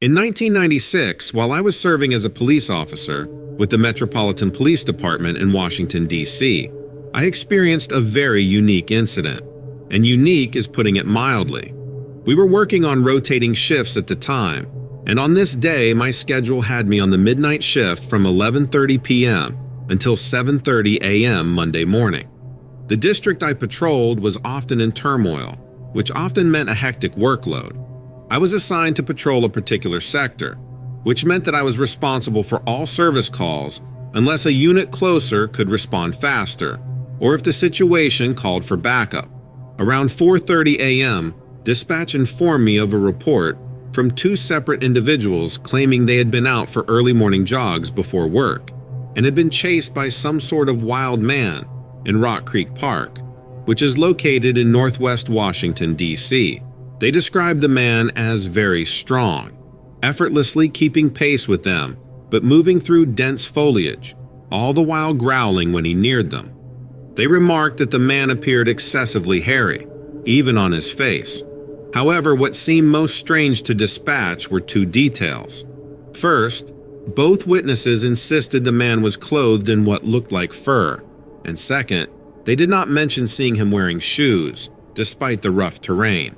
In 1996, while I was serving as a police officer with the Metropolitan Police Department in Washington, D.C., I experienced a very unique incident. And unique is putting it mildly. We were working on rotating shifts at the time, and on this day my schedule had me on the midnight shift from 11:30 p.m. until 7:30 a.m. Monday morning. The district I patrolled was often in turmoil, which often meant a hectic workload. I was assigned to patrol a particular sector, which meant that I was responsible for all service calls unless a unit closer could respond faster, or if the situation called for backup. Around 4:30 a.m., dispatch informed me of a report from two separate individuals claiming they had been out for early morning jogs before work and had been chased by some sort of wild man in Rock Creek Park, which is located in northwest Washington, D.C. They described the man as very strong, effortlessly keeping pace with them, but moving through dense foliage, all the while growling when he neared them. They remarked that the man appeared excessively hairy, even on his face. However, what seemed most strange to dispatch were two details. First, both witnesses insisted the man was clothed in what looked like fur, and second, they did not mention seeing him wearing shoes, despite the rough terrain.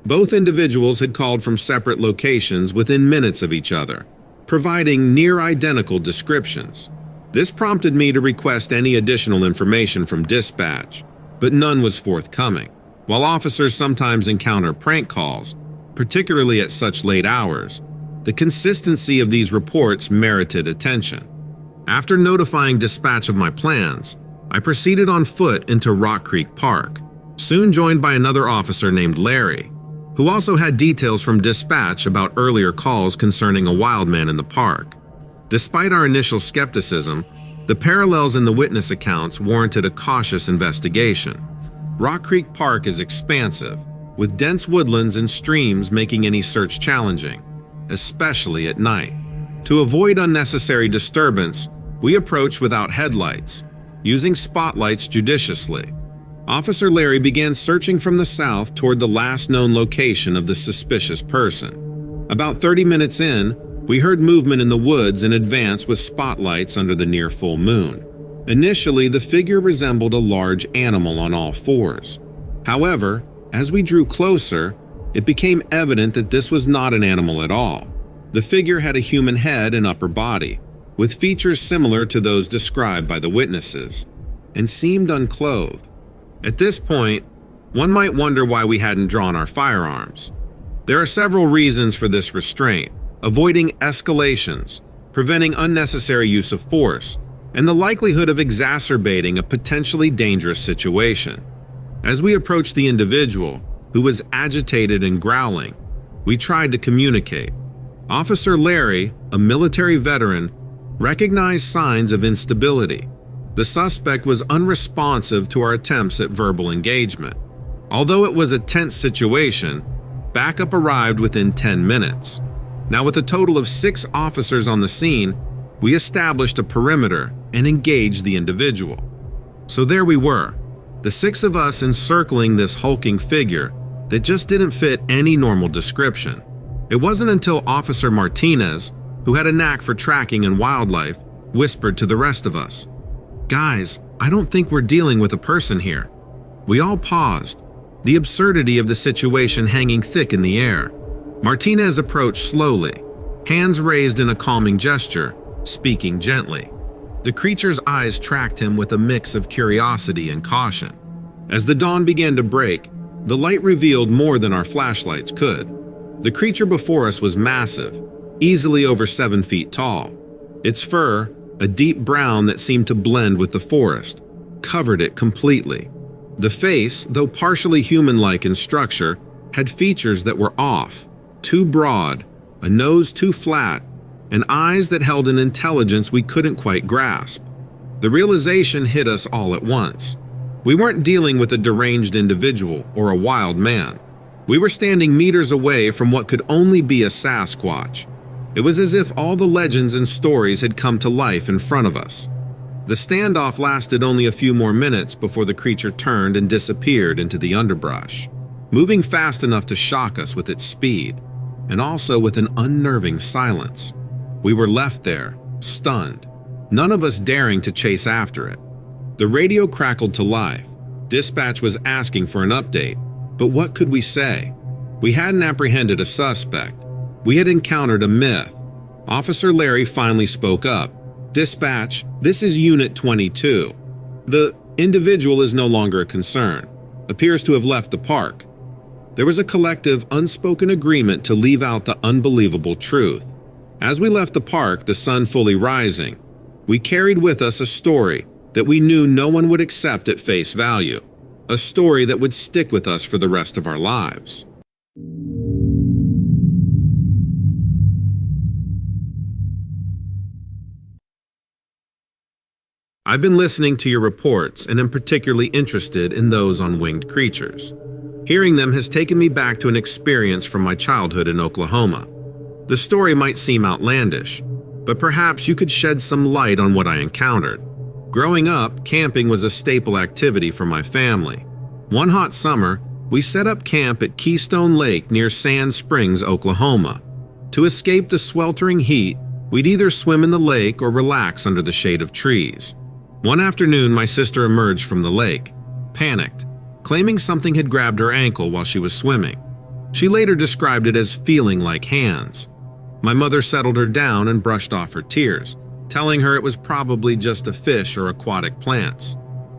Both individuals had called from separate locations within minutes of each other, providing near-identical descriptions. This prompted me to request any additional information from dispatch, but none was forthcoming. While officers sometimes encounter prank calls, particularly at such late hours, the consistency of these reports merited attention. After notifying dispatch of my plans, I proceeded on foot into Rock Creek Park, soon joined by another officer named Larry, who also had details from dispatch about earlier calls concerning a wild man in the park. Despite our initial skepticism, the parallels in the witness accounts warranted a cautious investigation. Rock Creek Park is expansive, with dense woodlands and streams making any search challenging, especially at night. To avoid unnecessary disturbance, we approached without headlights, using spotlights judiciously. Officer Larry began searching from the south toward the last known location of the suspicious person. About 30 minutes in, we heard movement in the woods and advanced with spotlights under the near full moon. Initially, the figure resembled a large animal on all fours. However, as we drew closer, it became evident that this was not an animal at all. The figure had a human head and upper body, with features similar to those described by the witnesses, and seemed unclothed. At this point, one might wonder why we hadn't drawn our firearms. There are several reasons for this restraint: avoiding escalations, preventing unnecessary use of force, and the likelihood of exacerbating a potentially dangerous situation. As we approached the individual, who was agitated and growling, we tried to communicate. Officer Larry, a military veteran, recognized signs of instability. The suspect was unresponsive to our attempts at verbal engagement. Although it was a tense situation, backup arrived within 10 minutes. Now, with a total of 6 officers on the scene, we established a perimeter and engaged the individual. So there we were, the 6 of us encircling this hulking figure that just didn't fit any normal description. It wasn't until Officer Martinez, who had a knack for tracking and wildlife, whispered to the rest of us, "Guys, I don't think we're dealing with a person here." We all paused, the absurdity of the situation hanging thick in the air. Martinez approached slowly, hands raised in a calming gesture, speaking gently. The creature's eyes tracked him with a mix of curiosity and caution. As the dawn began to break, the light revealed more than our flashlights could. The creature before us was massive, easily over 7 feet tall. Its fur, a deep brown that seemed to blend with the forest, covered it completely. The face, though partially human-like in structure, had features that were off, too broad, a nose too flat, and eyes that held an intelligence we couldn't quite grasp. The realization hit us all at once. We weren't dealing with a deranged individual or a wild man. We were standing meters away from what could only be a Sasquatch. It was as if all the legends and stories had come to life in front of us. The standoff lasted only a few more minutes before the creature turned and disappeared into the underbrush, moving fast enough to shock us with its speed. and also with an unnerving silence. We were left there, stunned, none of us daring to chase after it. The radio crackled to life. Dispatch was asking for an update, but what could we say? We hadn't apprehended a suspect. We had encountered a myth. Officer Larry finally spoke up. "Dispatch, this is Unit 22. The individual is no longer a concern. Appears to have left the park." There was a collective, unspoken agreement to leave out the unbelievable truth. As we left the park, the sun fully rising, we carried with us a story that we knew no one would accept at face value, a story that would stick with us for the rest of our lives. I've been listening to your reports and am particularly interested in those on winged creatures. Hearing them has taken me back to an experience from my childhood in Oklahoma. The story might seem outlandish, but perhaps you could shed some light on what I encountered. Growing up, camping was a staple activity for my family. One hot summer, we set up camp at Keystone Lake near Sand Springs, Oklahoma. To escape the sweltering heat, we'd either swim in the lake or relax under the shade of trees. One afternoon, my sister emerged from the lake, panicked, claiming something had grabbed her ankle while she was swimming. She later described it as feeling like hands. My mother settled her down and brushed off her tears, telling her it was probably just a fish or aquatic plants.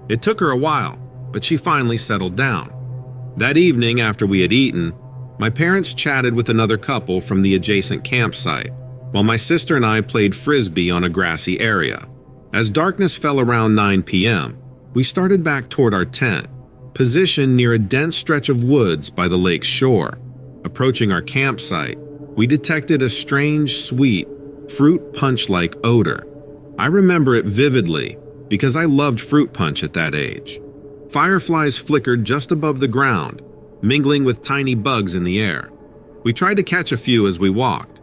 It took her a while, but she finally settled down. That evening, after we had eaten, my parents chatted with another couple from the adjacent campsite, while my sister and I played frisbee on a grassy area. As darkness fell around 9 p.m., we started back toward our tent, positioned near a dense stretch of woods by the lake's shore. Approaching our campsite, we detected a strange, sweet, fruit punch-like odor. I remember it vividly because I loved fruit punch at that age. Fireflies flickered just above the ground, mingling with tiny bugs in the air. We tried to catch a few as we walked.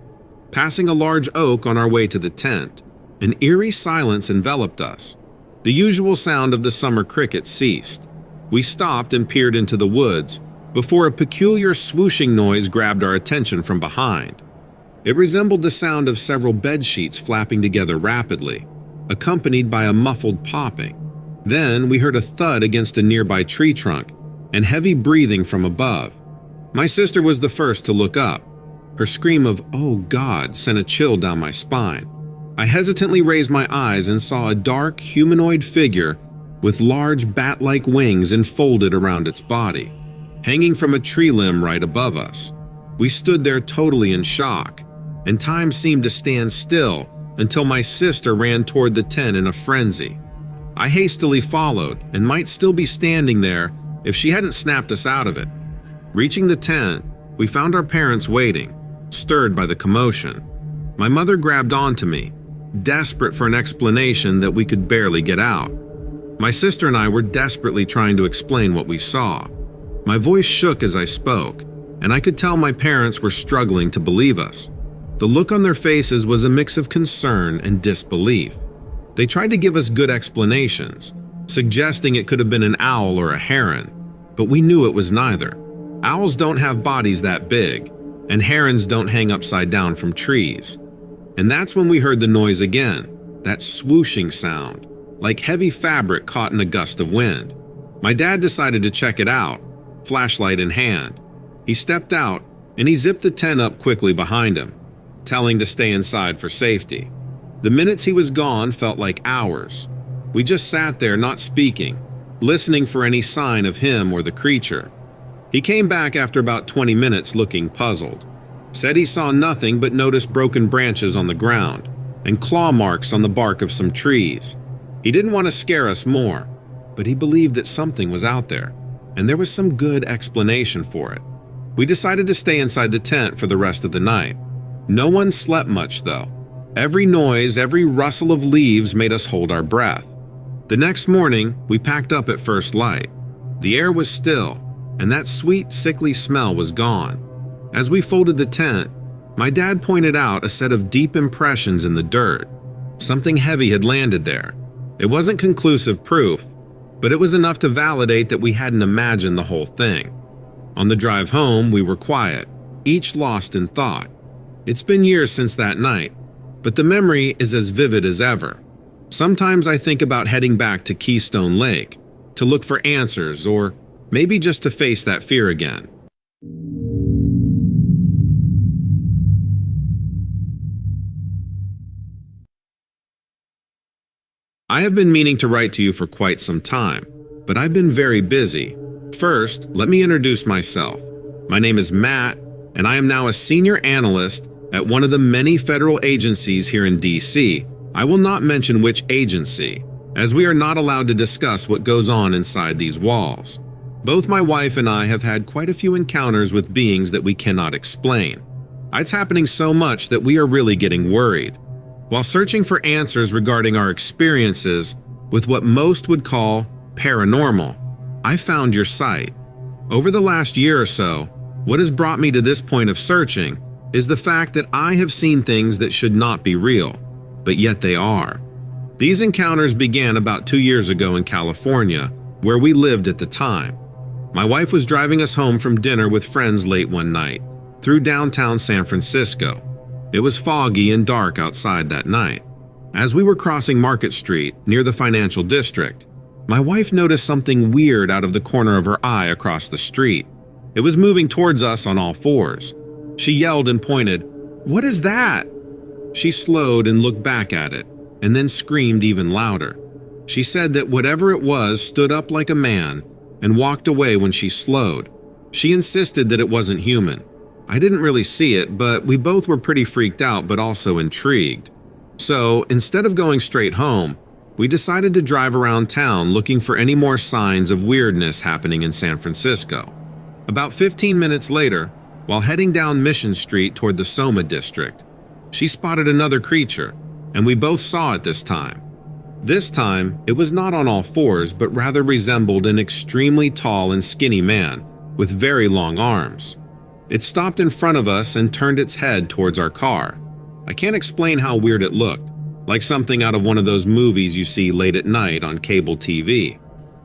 Passing a large oak on our way to the tent, an eerie silence enveloped us. The usual sound of the summer cricket ceased. We stopped and peered into the woods before a peculiar swooshing noise grabbed our attention from behind. It resembled the sound of several bed sheets flapping together rapidly, accompanied by a muffled popping. Then we heard a thud against a nearby tree trunk and heavy breathing from above. My sister was the first to look up. Her scream of, "Oh God," sent a chill down my spine. I hesitantly raised my eyes and saw a dark, humanoid figure with large bat-like wings enfolded around its body, hanging from a tree limb right above us. We stood there totally in shock, and time seemed to stand still until my sister ran toward the tent in a frenzy. I hastily followed and might still be standing there if she hadn't snapped us out of it. Reaching the tent, we found our parents waiting, stirred by the commotion. My mother grabbed onto me, desperate for an explanation that we could barely get out. My sister and I were desperately trying to explain what we saw. My voice shook as I spoke, and I could tell my parents were struggling to believe us. The look on their faces was a mix of concern and disbelief. They tried to give us good explanations, suggesting it could have been an owl or a heron, but we knew it was neither. Owls don't have bodies that big, and herons don't hang upside down from trees. And that's when we heard the noise again, that swooshing sound, like heavy fabric caught in a gust of wind. My dad decided to check it out, flashlight in hand. He stepped out, and he zipped the tent up quickly behind him, telling to stay inside for safety. The minutes he was gone felt like hours. We just sat there not speaking, listening for any sign of him or the creature. He came back after about 20 minutes looking puzzled. Said he saw nothing but noticed broken branches on the ground and claw marks on the bark of some trees. He didn't want to scare us more, but he believed that something was out there, and there was some good explanation for it. We decided to stay inside the tent for the rest of the night. No one slept much though. Every noise, every rustle of leaves made us hold our breath. The next morning, we packed up at first light. The air was still, and that sweet, sickly smell was gone. As we folded the tent, my dad pointed out a set of deep impressions in the dirt. Something heavy had landed there. It wasn't conclusive proof, but it was enough to validate that we hadn't imagined the whole thing. On the drive home, we were quiet, each lost in thought. It's been years since that night, but the memory is as vivid as ever. Sometimes I think about heading back to Keystone Lake to look for answers, or maybe just to face that fear again. I have been meaning to write to you for quite some time, but I've been very busy. First, let me introduce myself. My name is Matt, and I am now a senior analyst at one of the many federal agencies here in DC. I will not mention which agency, as we are not allowed to discuss what goes on inside these walls. Both my wife and I have had quite a few encounters with beings that we cannot explain. It's happening so much that we are really getting worried. While searching for answers regarding our experiences with what most would call paranormal, I found your site. Over the last year or so, what has brought me to this point of searching is the fact that I have seen things that should not be real, but yet they are. These encounters began about 2 years ago in California, where we lived at the time. My wife was driving us home from dinner with friends late one night, through downtown San Francisco. It was foggy and dark outside that night. As we were crossing Market Street, near the financial district, my wife noticed something weird out of the corner of her eye across the street. It was moving towards us on all fours. She yelled and pointed, "What is that?" She slowed and looked back at it, and then screamed even louder. She said that whatever it was stood up like a man and walked away when she slowed. She insisted that it wasn't human. I didn't really see it, but we both were pretty freaked out but also intrigued. So, instead of going straight home, we decided to drive around town looking for any more signs of weirdness happening in San Francisco. About 15 minutes later, while heading down Mission Street toward the Soma district, she spotted another creature, and we both saw it this time. This time, it was not on all fours, but rather resembled an extremely tall and skinny man with very long arms. It stopped in front of us and turned its head towards our car. I can't explain how weird it looked, like something out of one of those movies you see late at night on cable TV.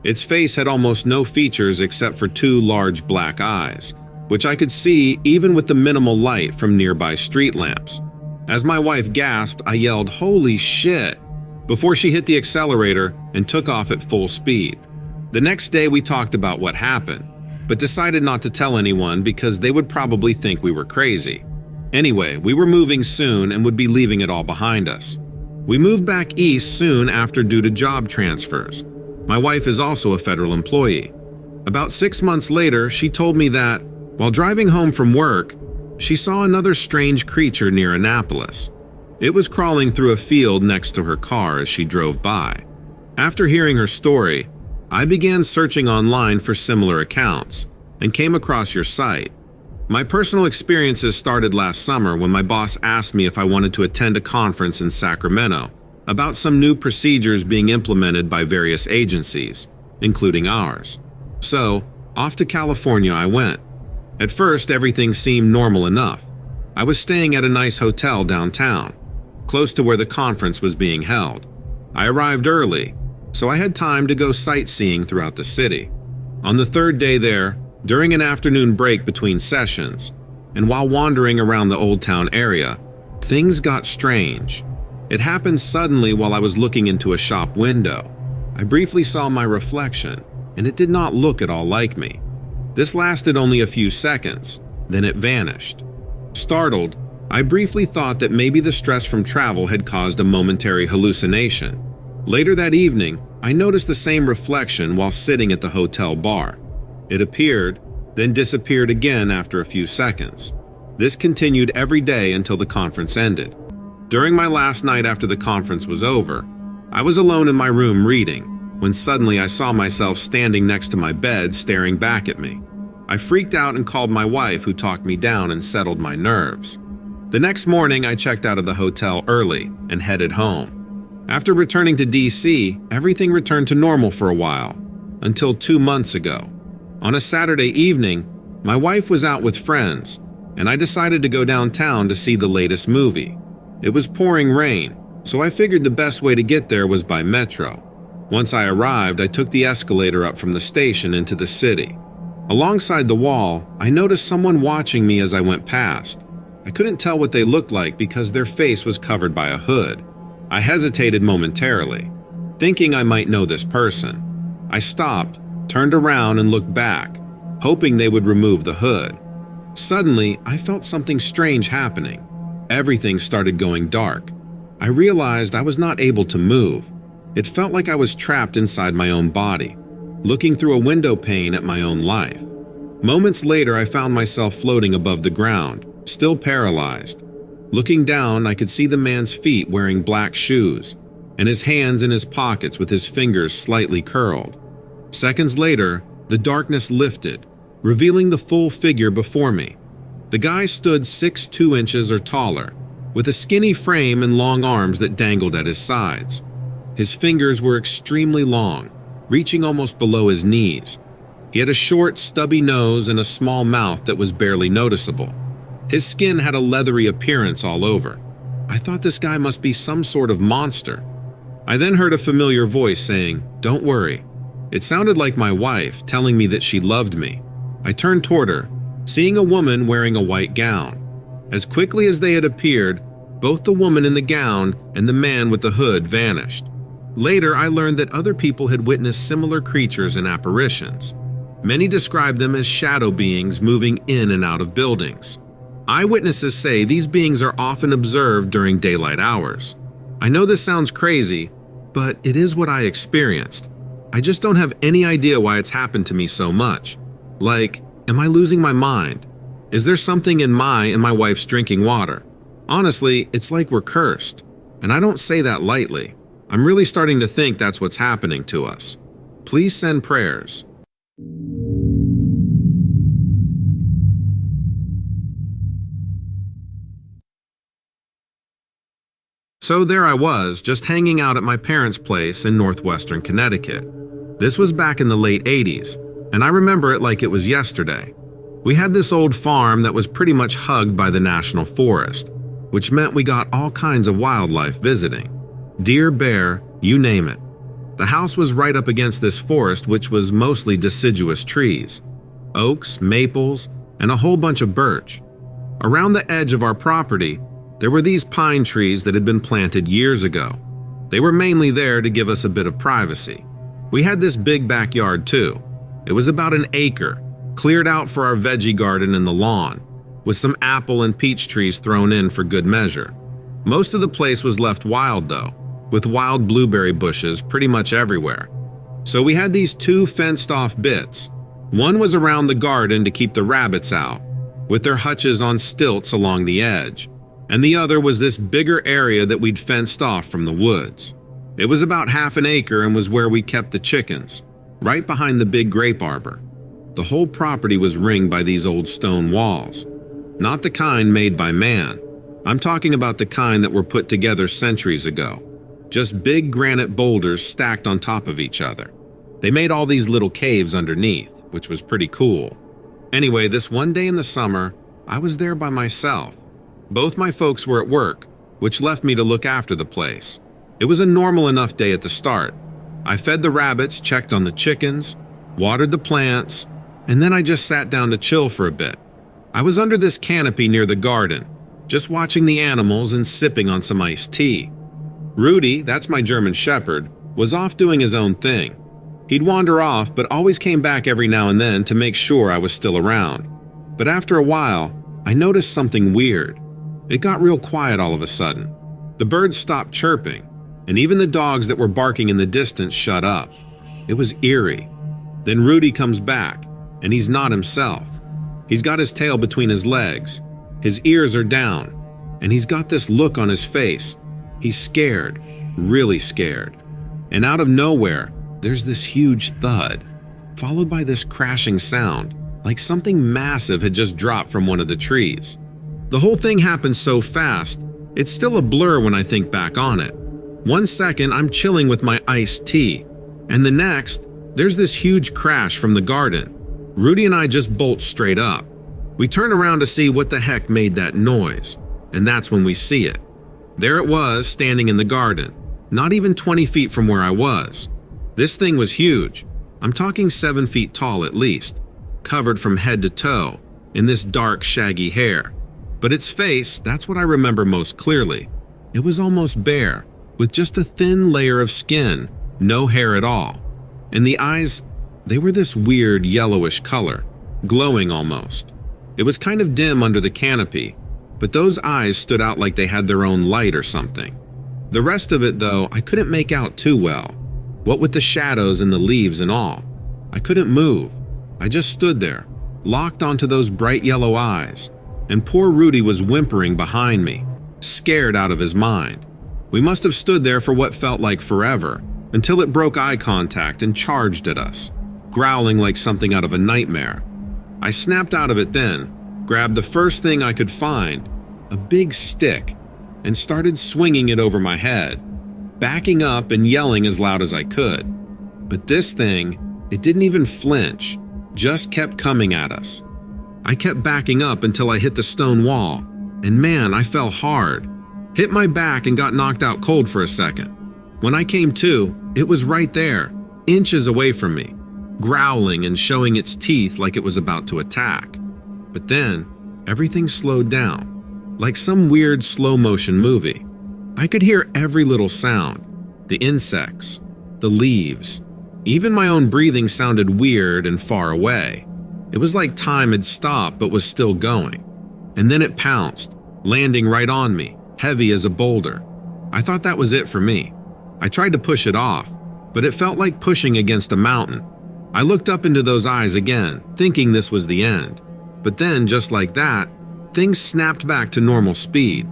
Its face had almost no features except for 2 large black eyes, which I could see even with the minimal light from nearby street lamps. As my wife gasped, I yelled, "Holy shit!" before she hit the accelerator and took off at full speed. The next day we talked about what happened, but decided not to tell anyone because they would probably think we were crazy. Anyway, we were moving soon and would be leaving it all behind us. We moved back east soon after due to job transfers. My wife is also a federal employee. About 6 months later, she told me that, while driving home from work, she saw another strange creature near Annapolis. It was crawling through a field next to her car as she drove by. After hearing her story, I began searching online for similar accounts and came across your site. My personal experiences started last summer when my boss asked me if I wanted to attend a conference in Sacramento about some new procedures being implemented by various agencies, including ours. So, off to California I went. At first, everything seemed normal enough. I was staying at a nice hotel downtown, close to where the conference was being held. I arrived early, so I had time to go sightseeing throughout the city. On the 3rd day there, during an afternoon break between sessions, and while wandering around the Old Town area, things got strange. It happened suddenly while I was looking into a shop window. I briefly saw my reflection, and it did not look at all like me. This lasted only a few seconds, then it vanished. Startled, I briefly thought that maybe the stress from travel had caused a momentary hallucination. Later that evening, I noticed the same reflection while sitting at the hotel bar. It appeared, then disappeared again after a few seconds. This continued every day until the conference ended. During my last night after the conference was over, I was alone in my room reading, when suddenly I saw myself standing next to my bed staring back at me. I freaked out and called my wife, who talked me down and settled my nerves. The next morning, I checked out of the hotel early and headed home. After returning to DC, everything returned to normal for a while, until 2 months ago. On a Saturday evening, my wife was out with friends, and I decided to go downtown to see the latest movie. It was pouring rain, so I figured the best way to get there was by metro. Once I arrived, I took the escalator up from the station into the city. Alongside the wall, I noticed someone watching me as I went past. I couldn't tell what they looked like because their face was covered by a hood. I hesitated momentarily, thinking I might know this person. I stopped, turned around and looked back, hoping they would remove the hood. Suddenly, I felt something strange happening. Everything started going dark. I realized I was not able to move. It felt like I was trapped inside my own body, looking through a window pane at my own life. Moments later, I found myself floating above the ground, still paralyzed. Looking down, I could see the man's feet wearing black shoes, and his hands in his pockets with his fingers slightly curled. Seconds later, the darkness lifted, revealing the full figure before me. The guy stood 6'2" or taller, with a skinny frame and long arms that dangled at his sides. His fingers were extremely long, reaching almost below his knees. He had a short, stubby nose and a small mouth that was barely noticeable. His skin had a leathery appearance all over. I thought this guy must be some sort of monster. I then heard a familiar voice saying, "Don't worry." It sounded like my wife telling me that she loved me. I turned toward her, seeing a woman wearing a white gown. As quickly as they had appeared, both the woman in the gown and the man with the hood vanished. Later, I learned that other people had witnessed similar creatures and apparitions. Many described them as shadow beings moving in and out of buildings. Eyewitnesses say these beings are often observed during daylight hours. I know this sounds crazy, but it is what I experienced. I just don't have any idea why it's happened to me so much. Like, am I losing my mind? Is there something in my wife's drinking water? Honestly, it's like we're cursed. And I don't say that lightly. I'm really starting to think that's what's happening to us. Please send prayers. So there I was, just hanging out at my parents' place in northwestern Connecticut. This was back in the late 80s, and I remember it like it was yesterday. We had this old farm that was pretty much hugged by the national forest, which meant we got all kinds of wildlife visiting. Deer, bear, you name it. The house was right up against this forest, which was mostly deciduous trees. Oaks, maples, and a whole bunch of birch. Around the edge of our property, there were these pine trees that had been planted years ago. They were mainly there to give us a bit of privacy. We had this big backyard too. It was about an acre, cleared out for our veggie garden and the lawn, with some apple and peach trees thrown in for good measure. Most of the place was left wild though, with wild blueberry bushes pretty much everywhere. So we had these two fenced-off bits. One was around the garden to keep the rabbits out, with their hutches on stilts along the edge. And the other was this bigger area that we'd fenced off from the woods. It was about half an acre and was where we kept the chickens, right behind the big grape arbor. The whole property was ringed by these old stone walls. Not the kind made by man. I'm talking about the kind that were put together centuries ago. Just big granite boulders stacked on top of each other. They made all these little caves underneath, which was pretty cool. Anyway, this one day in the summer, I was there by myself. Both my folks were at work, which left me to look after the place. It was a normal enough day at the start. I fed the rabbits, checked on the chickens, watered the plants, and then I just sat down to chill for a bit. I was under this canopy near the garden, just watching the animals and sipping on some iced tea. Rudy, that's my German Shepherd, was off doing his own thing. He'd wander off, but always came back every now and then to make sure I was still around. But after a while, I noticed something weird. It got real quiet all of a sudden. The birds stopped chirping, and even the dogs that were barking in the distance shut up. It was eerie. Then Rudy comes back, and he's not himself. He's got his tail between his legs, his ears are down, and he's got this look on his face. He's scared, really scared. And out of nowhere, there's this huge thud, followed by this crashing sound, like something massive had just dropped from one of the trees. The whole thing happened so fast, it's still a blur when I think back on it. 1 second, I'm chilling with my iced tea, and the next, there's this huge crash from the garden. Rudy and I just bolt straight up. We turn around to see what the heck made that noise, and that's when we see it. There it was, standing in the garden, not even 20 feet from where I was. This thing was huge. I'm talking 7 feet tall at least. covered from head to toe in this dark, shaggy hair. But its face, that's what I remember most clearly. It was almost bare, with just a thin layer of skin, no hair at all. And the eyes, they were this weird yellowish color, glowing almost. It was kind of dim under the canopy, but those eyes stood out like they had their own light or something. The rest of it, though, I couldn't make out too well. What with the shadows and the leaves and all. I couldn't move. I just stood there, locked onto those bright yellow eyes, and poor Rudy was whimpering behind me, scared out of his mind. We must have stood there for what felt like forever, until it broke eye contact and charged at us, growling like something out of a nightmare. I snapped out of it then, grabbed the first thing I could find, a big stick, and started swinging it over my head, backing up and yelling as loud as I could. But this thing, it didn't even flinch, just kept coming at us. I kept backing up until I hit the stone wall, and man, I fell hard, hit my back and got knocked out cold for a second. When I came to, it was right there, inches away from me, growling and showing its teeth like it was about to attack. But then, everything slowed down, like some weird slow-motion movie. I could hear every little sound, the insects, the leaves. Even my own breathing sounded weird and far away. It was like time had stopped but was still going. And then it pounced, landing right on me, heavy as a boulder. I thought that was it for me. I tried to push it off, but it felt like pushing against a mountain. I looked up into those eyes again, thinking this was the end. But then, just like that, things snapped back to normal speed.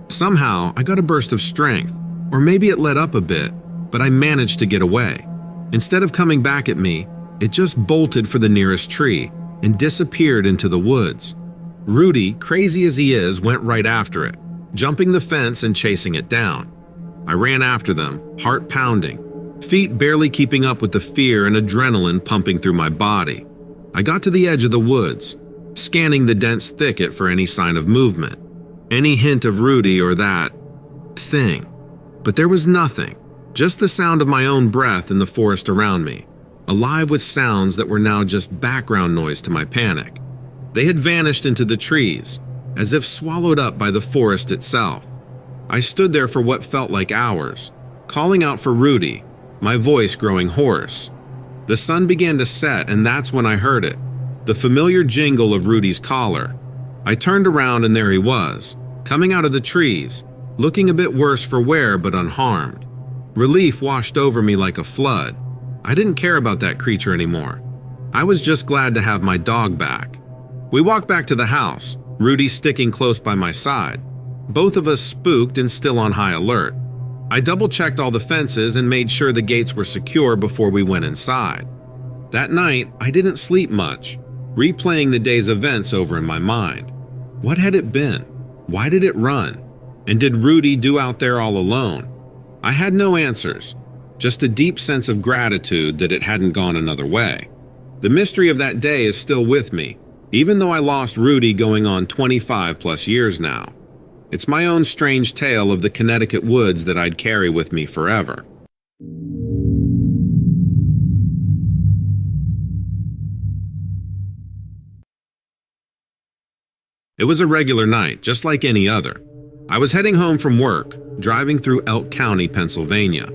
Somehow, I got a burst of strength, or maybe it let up a bit, but I managed to get away. Instead of coming back at me, it just bolted for the nearest tree and disappeared into the woods. Rudy, crazy as he is, went right after it, jumping the fence and chasing it down. I ran after them, heart pounding, feet barely keeping up with the fear and adrenaline pumping through my body. I got to the edge of the woods, scanning the dense thicket for any sign of movement, any hint of Rudy or that thing. But there was nothing, just the sound of my own breath in the forest around me, alive with sounds that were now just background noise to my panic. They had vanished into the trees, as if swallowed up by the forest itself. I stood there for what felt like hours, calling out for Rudy, my voice growing hoarse. The sun began to set, and that's when I heard it, the familiar jingle of Rudy's collar. I turned around and there he was, coming out of the trees, looking a bit worse for wear but unharmed. Relief washed over me like a flood. I didn't care about that creature anymore. I was just glad to have my dog back. We walked back to the house, Rudy sticking close by my side, both of us spooked and still on high alert. I double-checked all the fences and made sure the gates were secure before we went inside. That night, I didn't sleep much, replaying the day's events over in my mind. What had it been? Why did it run? And did Rudy do out there all alone? I had no answers, just a deep sense of gratitude that it hadn't gone another way. The mystery of that day is still with me, even though I lost Rudy going on 25+ years now. It's my own strange tale of the Connecticut woods that I'd carry with me forever. It was a regular night, just like any other. I was heading home from work, driving through Elk County, Pennsylvania.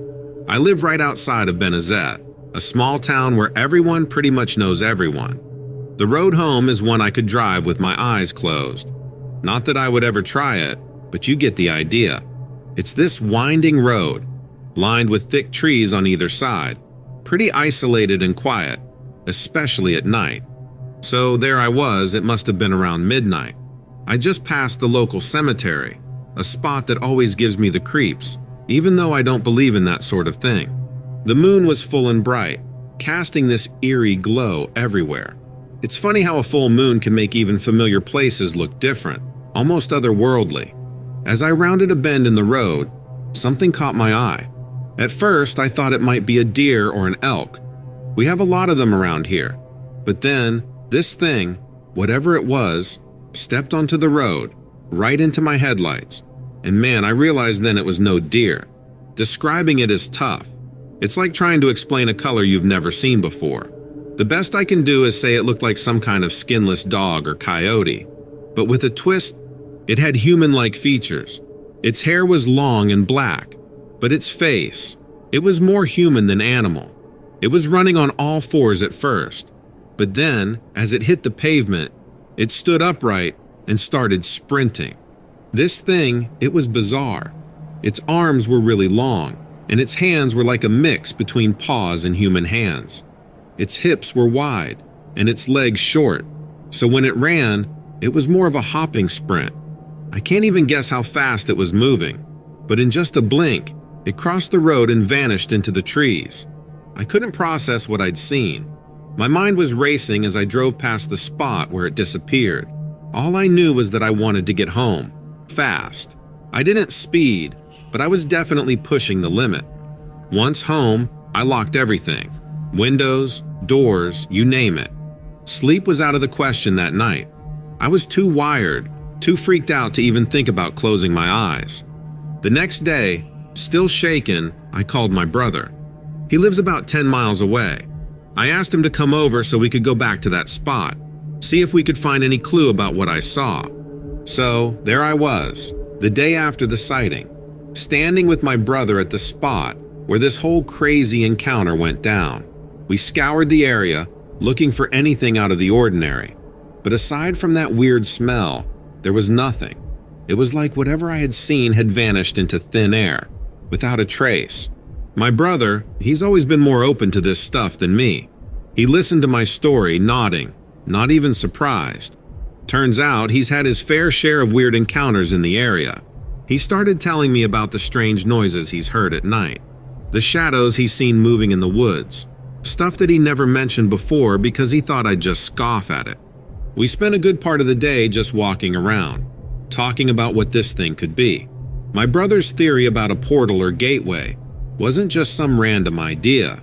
I live right outside of Benezette, a small town where everyone pretty much knows everyone. The road home is one I could drive with my eyes closed. Not that I would ever try it, but you get the idea. It's this winding road, lined with thick trees on either side, pretty isolated and quiet, especially at night. So there I was, it must have been around midnight. I just passed the local cemetery, a spot that always gives me the creeps, even though I don't believe in that sort of thing. The moon was full and bright, casting this eerie glow everywhere. It's funny how a full moon can make even familiar places look different, almost otherworldly. As I rounded a bend in the road, something caught my eye. At first, I thought it might be a deer or an elk. We have a lot of them around here. But then, this thing, whatever it was, stepped onto the road, right into my headlights. And man, I realized then it was no deer. Describing it is tough. It's like trying to explain a color you've never seen before. The best I can do is say it looked like some kind of skinless dog or coyote. But with a twist, it had human-like features. Its hair was long and black, but its face, it was more human than animal. It was running on all fours at first, but then, as it hit the pavement, it stood upright and started sprinting. This thing, it was bizarre. Its arms were really long, and its hands were like a mix between paws and human hands. Its hips were wide, and its legs short, so when it ran, it was more of a hopping sprint. I can't even guess how fast it was moving, but in just a blink, it crossed the road and vanished into the trees. I couldn't process what I'd seen. My mind was racing as I drove past the spot where it disappeared. All I knew was that I wanted to get home, fast. I didn't speed, but I was definitely pushing the limit. Once home, I locked everything. Windows, doors, you name it. Sleep was out of the question that night. I was too wired, too freaked out to even think about closing my eyes. The next day, still shaken, I called my brother. He lives about 10 miles away. I asked him to come over so we could go back to that spot, see if we could find any clue about what I saw. So, there I was, the day after the sighting, standing with my brother at the spot where this whole crazy encounter went down. We scoured the area, looking for anything out of the ordinary. But aside from that weird smell, there was nothing. It was like whatever I had seen had vanished into thin air, without a trace. My brother, he's always been more open to this stuff than me. He listened to my story, nodding, not even surprised. Turns out he's had his fair share of weird encounters in the area. He started telling me about the strange noises he's heard at night, the shadows he's seen moving in the woods, stuff that he never mentioned before because he thought I'd just scoff at it. We spent a good part of the day just walking around, talking about what this thing could be. My brother's theory about a portal or gateway wasn't just some random idea.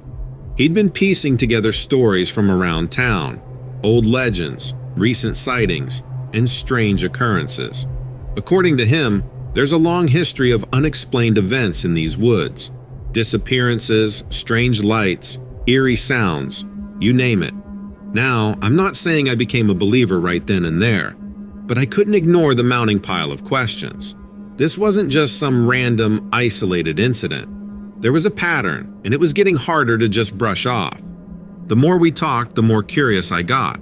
He'd been piecing together stories from around town, old legends, recent sightings, and strange occurrences. According to him, there's a long history of unexplained events in these woods. Disappearances, strange lights, eerie sounds, you name it. Now, I'm not saying I became a believer right then and there, but I couldn't ignore the mounting pile of questions. This wasn't just some random, isolated incident. There was a pattern, and it was getting harder to just brush off. The more we talked, the more curious I got.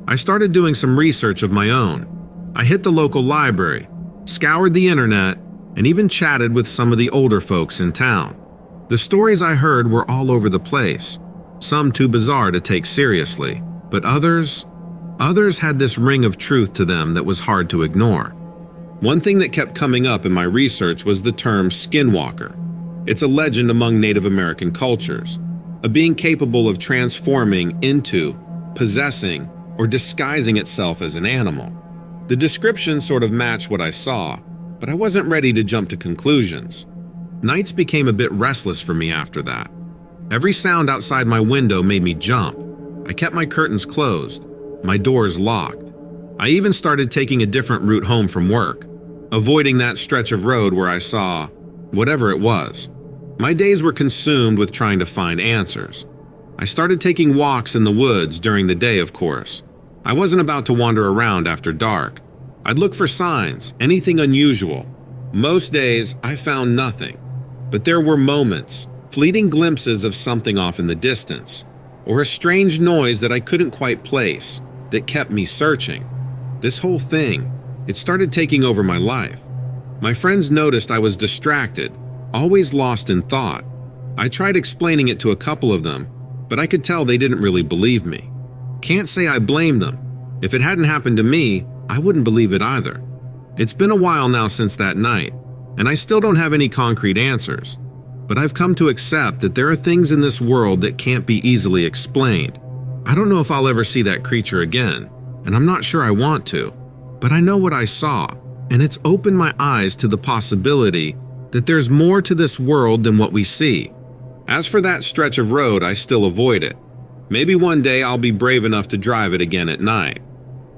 I started doing some research of my own. I hit the local library, scoured the internet, and even chatted with some of the older folks in town. The stories I heard were all over the place, some too bizarre to take seriously, but others had this ring of truth to them that was hard to ignore. One thing that kept coming up in my research was the term skinwalker. It's a legend among Native American cultures, a being capable of transforming into, possessing, or disguising itself as an animal. The description sort of matched what I saw, but I wasn't ready to jump to conclusions. Nights became a bit restless for me after that. Every sound outside my window made me jump. I kept my curtains closed, my doors locked. I even started taking a different route home from work, avoiding that stretch of road where I saw whatever it was. My days were consumed with trying to find answers. I started taking walks in the woods during the day, of course. I wasn't about to wander around after dark. I'd look for signs, anything unusual. Most days, I found nothing. But there were moments, fleeting glimpses of something off in the distance, or a strange noise that I couldn't quite place, that kept me searching. This whole thing, it started taking over my life. My friends noticed I was distracted, always lost in thought. I tried explaining it to a couple of them, but I could tell they didn't really believe me. Can't say I blame them. If it hadn't happened to me, I wouldn't believe it either. It's been a while now since that night, and I still don't have any concrete answers. But I've come to accept that there are things in this world that can't be easily explained. I don't know if I'll ever see that creature again, and I'm not sure I want to. But I know what I saw, and it's opened my eyes to the possibility that there's more to this world than what we see. As for that stretch of road, I still avoid it. Maybe one day I'll be brave enough to drive it again at night.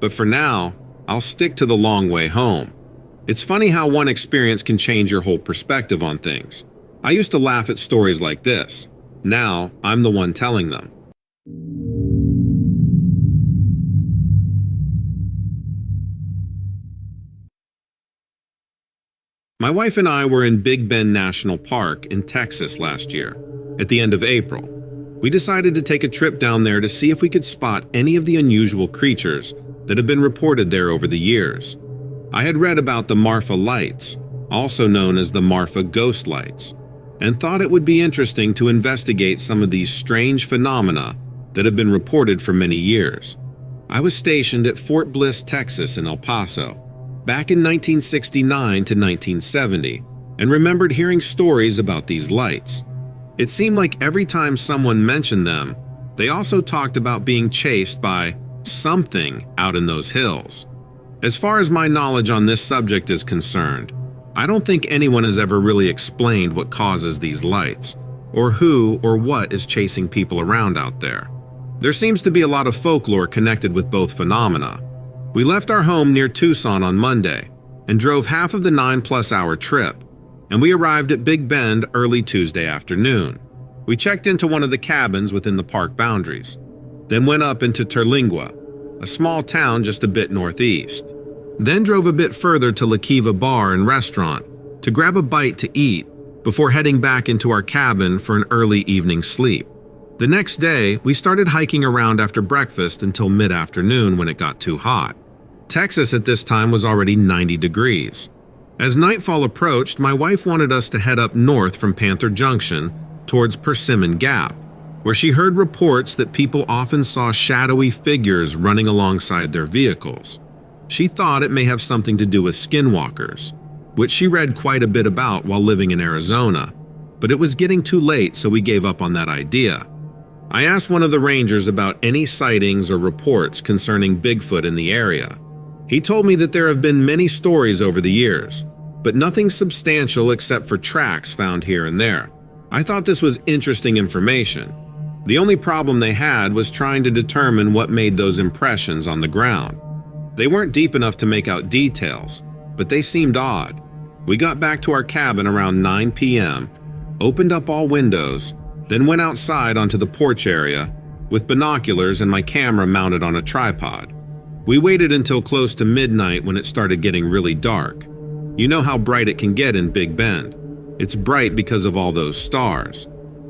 But for now, I'll stick to the long way home. It's funny how one experience can change your whole perspective on things. I used to laugh at stories like this. Now, I'm the one telling them. My wife and I were in Big Bend National Park in Texas last year. At the end of April, we decided to take a trip down there to see if we could spot any of the unusual creatures that have been reported there over the years. I had read about the Marfa lights, also known as the Marfa ghost lights, and thought it would be interesting to investigate some of these strange phenomena that have been reported for many years. I was stationed at Fort Bliss, Texas in El Paso, back in 1969 to 1970, and remembered hearing stories about these lights. It seemed like every time someone mentioned them, they also talked about being chased by something out in those hills. As far as my knowledge on this subject is concerned, I don't think anyone has ever really explained what causes these lights, or who or what is chasing people around out there. There seems to be a lot of folklore connected with both phenomena. We left our home near Tucson on Monday and drove half of the 9-plus-hour trip, and we arrived at Big Bend early Tuesday afternoon. We checked into one of the cabins within the park boundaries, then went up into Terlingua, a small town just a bit northeast. Then drove a bit further to La Kiva Bar and Restaurant to grab a bite to eat before heading back into our cabin for an early evening sleep. The next day, we started hiking around after breakfast until mid-afternoon when it got too hot. Texas at this time was already 90 degrees. As nightfall approached, my wife wanted us to head up north from Panther Junction towards Persimmon Gap, where she heard reports that people often saw shadowy figures running alongside their vehicles. She thought it may have something to do with skinwalkers, which she read quite a bit about while living in Arizona, but it was getting too late, so we gave up on that idea. I asked one of the rangers about any sightings or reports concerning Bigfoot in the area. He told me that there have been many stories over the years, but nothing substantial except for tracks found here and there. I thought this was interesting information. The only problem they had was trying to determine what made those impressions on the ground. They weren't deep enough to make out details, but they seemed odd. We got back to our cabin around 9 p.m., opened up all windows, then went outside onto the porch area with binoculars and my camera mounted on a tripod. We waited until close to midnight when it started getting really dark. You know how bright it can get in Big Bend. It's bright because of all those stars.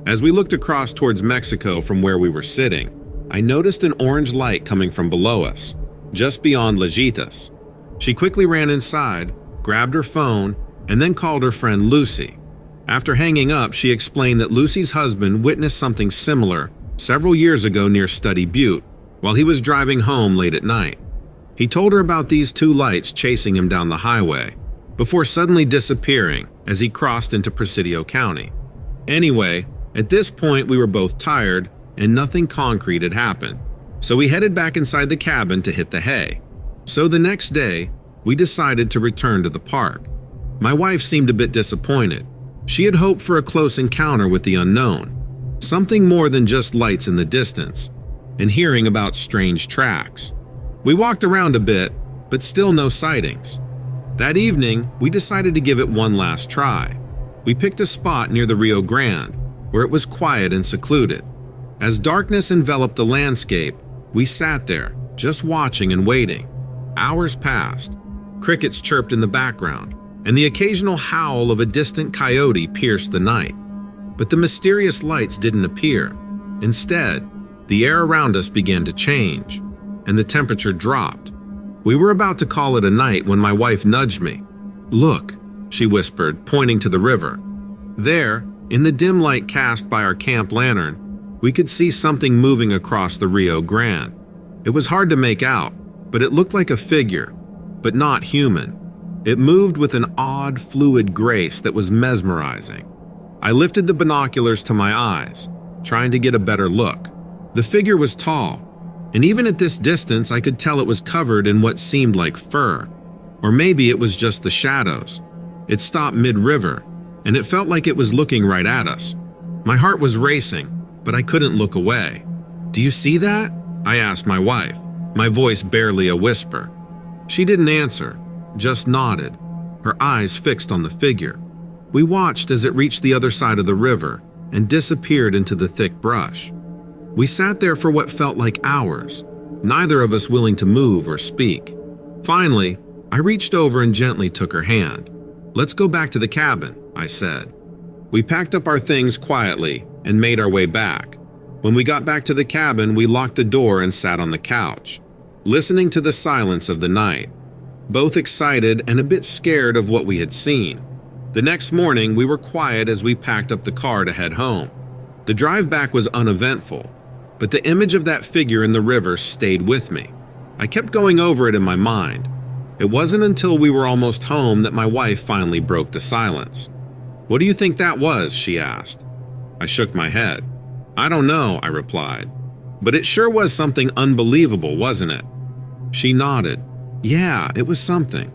As we looked across towards Mexico from where we were sitting, I noticed an orange light coming from below us, just beyond Lajitas. She quickly ran inside, grabbed her phone, and then called her friend Lucy. After hanging up, she explained that Lucy's husband witnessed something similar several years ago near Study Butte while he was driving home late at night. He told her about these two lights chasing him down the highway before suddenly disappearing as he crossed into Presidio County. Anyway, at this point we were both tired and nothing concrete had happened, so we headed back inside the cabin to hit the hay. So the next day, we decided to return to the park. My wife seemed a bit disappointed. She had hoped for a close encounter with the unknown, something more than just lights in the distance, and hearing about strange tracks. We walked around a bit, but still no sightings. That evening, we decided to give it one last try. We picked a spot near the Rio Grande, where it was quiet and secluded. As darkness enveloped the landscape, we sat there, just watching and waiting. Hours passed. Crickets chirped in the background, and the occasional howl of a distant coyote pierced the night. But the mysterious lights didn't appear. Instead, the air around us began to change, and the temperature dropped. We were about to call it a night when my wife nudged me. "Look," she whispered, pointing to the river. There, in the dim light cast by our camp lantern, we could see something moving across the Rio Grande. It was hard to make out, but it looked like a figure, but not human. It moved with an odd, fluid grace that was mesmerizing. I lifted the binoculars to my eyes, trying to get a better look. The figure was tall, and even at this distance I could tell it was covered in what seemed like fur. Or maybe it was just the shadows. It stopped mid-river, and it felt like it was looking right at us. My heart was racing, but I couldn't look away. "Do you see that?" I asked my wife, my voice barely a whisper. She didn't answer, just nodded, her eyes fixed on the figure. We watched as it reached the other side of the river and disappeared into the thick brush. We sat there for what felt like hours, neither of us willing to move or speak. Finally, I reached over and gently took her hand. "Let's go back to the cabin," I said. We packed up our things quietly and made our way back. When we got back to the cabin, we locked the door and sat on the couch, listening to the silence of the night, both excited and a bit scared of what we had seen. The next morning, we were quiet as we packed up the car to head home. The drive back was uneventful, but the image of that figure in the river stayed with me. I kept going over it in my mind. It wasn't until we were almost home that my wife finally broke the silence. "What do you think that was?" she asked. I shook my head. "I don't know," I replied. "But it sure was something unbelievable, wasn't it?" She nodded. "Yeah, it was something."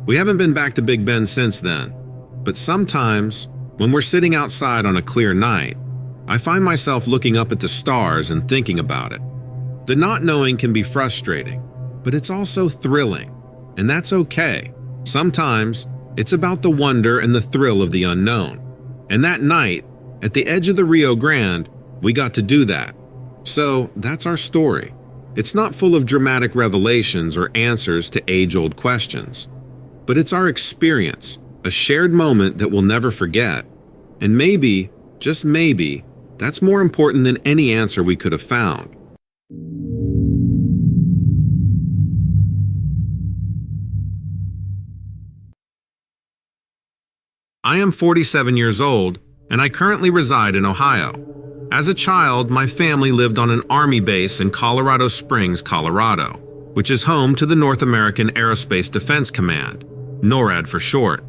We haven't been back to Big Bend since then, but sometimes, when we're sitting outside on a clear night, I find myself looking up at the stars and thinking about it. The not knowing can be frustrating, but it's also thrilling, and that's okay. Sometimes, it's about the wonder and the thrill of the unknown. And that night, at the edge of the Rio Grande, we got to do that. So, that's our story. It's not full of dramatic revelations or answers to age-old questions. But it's our experience, a shared moment that we'll never forget. And maybe, just maybe, that's more important than any answer we could have found. I am 47 years old, and I currently reside in Ohio. As a child, my family lived on an Army base in Colorado Springs, Colorado, which is home to the North American Aerospace Defense Command, NORAD for short.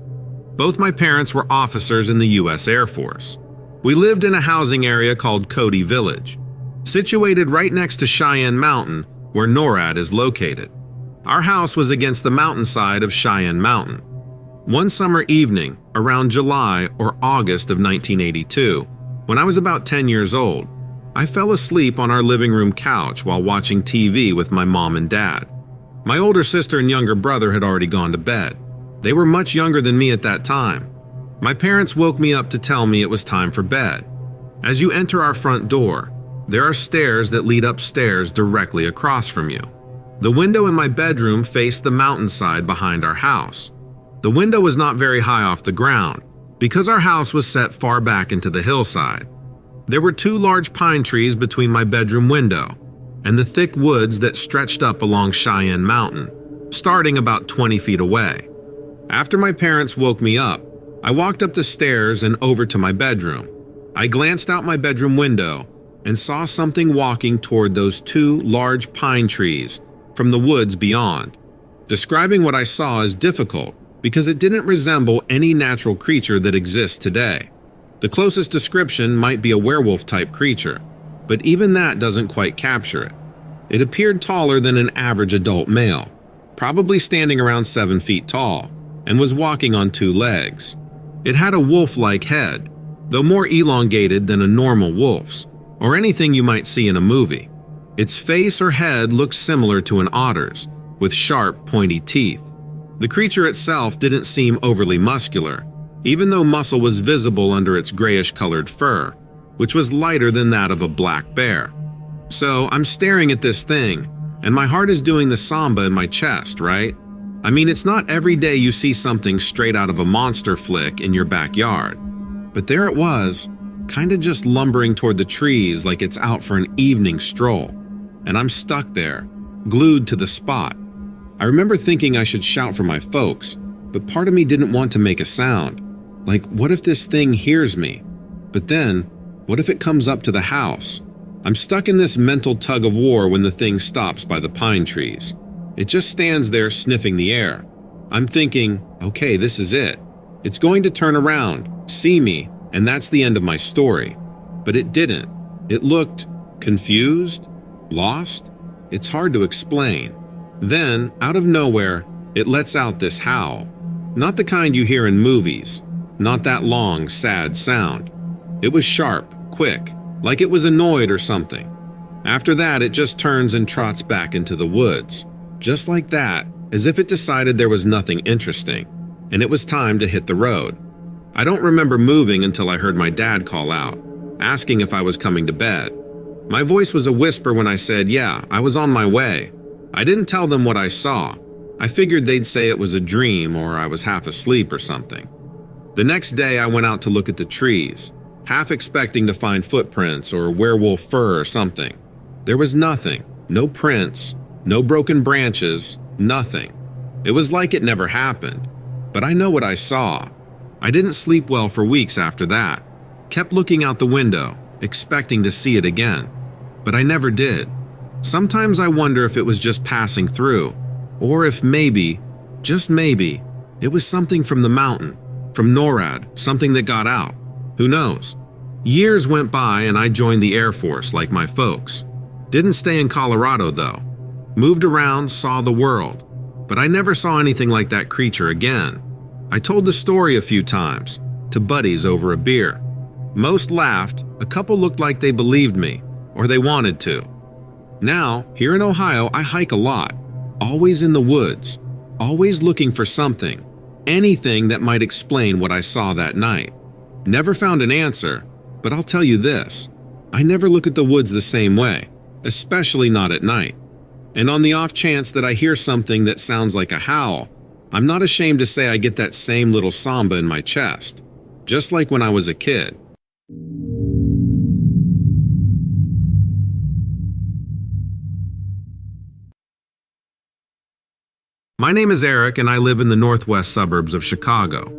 Both my parents were officers in the U.S. Air Force. We lived in a housing area called Cody Village, situated right next to Cheyenne Mountain, where NORAD is located. Our house was against the mountainside of Cheyenne Mountain. One summer evening, around July or August of 1982, when I was about 10 years old, I fell asleep on our living room couch while watching TV with my mom and dad. My older sister and younger brother had already gone to bed. They were much younger than me at that time. My parents woke me up to tell me it was time for bed. As you enter our front door, there are stairs that lead upstairs directly across from you. The window in my bedroom faced the mountainside behind our house. The window was not very high off the ground, because our house was set far back into the hillside. There were 2 large pine trees between my bedroom window and the thick woods that stretched up along Cheyenne Mountain, starting about 20 feet away. After my parents woke me up, I walked up the stairs and over to my bedroom. I glanced out my bedroom window and saw something walking toward those 2 large pine trees from the woods beyond. Describing what I saw is difficult, because it didn't resemble any natural creature that exists today. The closest description might be a werewolf-type creature, but even that doesn't quite capture it. It appeared taller than an average adult male, probably standing around 7 feet tall, and was walking on 2 legs. It had a wolf-like head, though more elongated than a normal wolf's, or anything you might see in a movie. Its face or head looked similar to an otter's, with sharp, pointy teeth. The creature itself didn't seem overly muscular, even though muscle was visible under its grayish-colored fur, which was lighter than that of a black bear. So I'm staring at this thing, and my heart is doing the samba in my chest, right? I mean, it's not every day you see something straight out of a monster flick in your backyard. But there it was, kinda just lumbering toward the trees like it's out for an evening stroll. And I'm stuck there, glued to the spot. I remember thinking I should shout for my folks, but part of me didn't want to make a sound. Like, what if this thing hears me? But then, what if it comes up to the house? I'm stuck in this mental tug of war when the thing stops by the pine trees. It just stands there sniffing the air. I'm thinking, okay, this is it. It's going to turn around, see me, and that's the end of my story. But it didn't. It looked confused, lost. It's hard to explain. Then, out of nowhere, it lets out this howl. Not the kind you hear in movies. Not that long, sad sound. It was sharp, quick, like it was annoyed or something. After that, it just turns and trots back into the woods. Just like that, as if it decided there was nothing interesting, and it was time to hit the road. I don't remember moving until I heard my dad call out, asking if I was coming to bed. My voice was a whisper when I said, yeah, I was on my way. I didn't tell them what I saw. I figured they'd say it was a dream or I was half asleep or something. The next day I went out to look at the trees, half expecting to find footprints or werewolf fur or something. There was nothing, no prints, no broken branches, nothing. It was like it never happened. But I know what I saw. I didn't sleep well for weeks after that. Kept looking out the window, expecting to see it again. But I never did. Sometimes I wonder if it was just passing through, or if maybe, just maybe, it was something from the mountain, from NORAD, something that got out. Who knows? Years went by and I joined the Air Force like my folks. Didn't stay in Colorado though. Moved around, saw the world. But I never saw anything like that creature again. I told the story a few times, to buddies over a beer. Most laughed, a couple looked like they believed me, or they wanted to. Now, here in Ohio, I hike a lot, always in the woods, always looking for something, anything that might explain what I saw that night. Never found an answer, but I'll tell you this, I never look at the woods the same way, especially not at night. And on the off chance that I hear something that sounds like a howl, I'm not ashamed to say I get that same little samba in my chest, just like when I was a kid. My name is Eric and I live in the northwest suburbs of Chicago.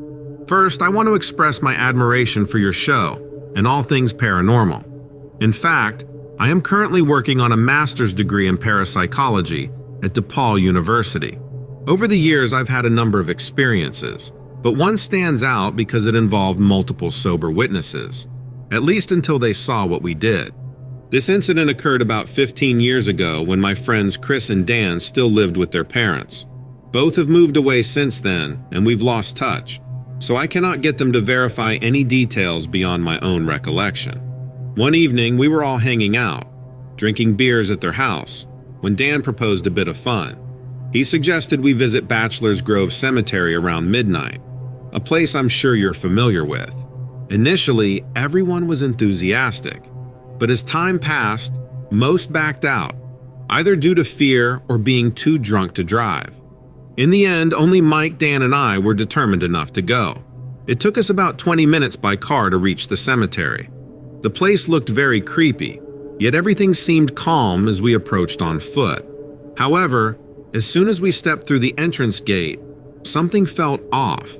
First, I want to express my admiration for your show and all things paranormal. In fact, I am currently working on a master's degree in parapsychology at DePaul University. Over the years, I've had a number of experiences, but one stands out because it involved multiple sober witnesses, at least until they saw what we did. This incident occurred about 15 years ago when my friends Chris and Dan still lived with their parents. Both have moved away since then, and we've lost touch, so I cannot get them to verify any details beyond my own recollection. One evening, we were all hanging out, drinking beers at their house, when Dan proposed a bit of fun. He suggested we visit Bachelor's Grove Cemetery around midnight, a place I'm sure you're familiar with. Initially, everyone was enthusiastic, but as time passed, most backed out, either due to fear or being too drunk to drive. In the end, only Mike, Dan, and I were determined enough to go. It took us about 20 minutes by car to reach the cemetery. The place looked very creepy, yet everything seemed calm as we approached on foot. However, as soon as we stepped through the entrance gate, something felt off,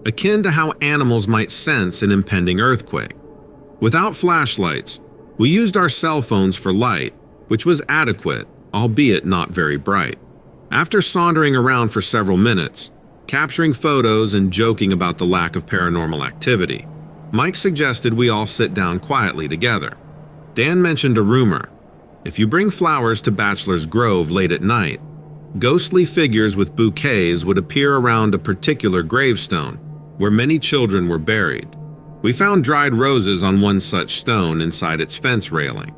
akin to how animals might sense an impending earthquake. Without flashlights, we used our cell phones for light, which was adequate, albeit not very bright. After sauntering around for several minutes, capturing photos and joking about the lack of paranormal activity, Mike suggested we all sit down quietly together. Dan mentioned a rumor. If you bring flowers to Bachelor's Grove late at night, ghostly figures with bouquets would appear around a particular gravestone where many children were buried. We found dried roses on one such stone inside its fence railing.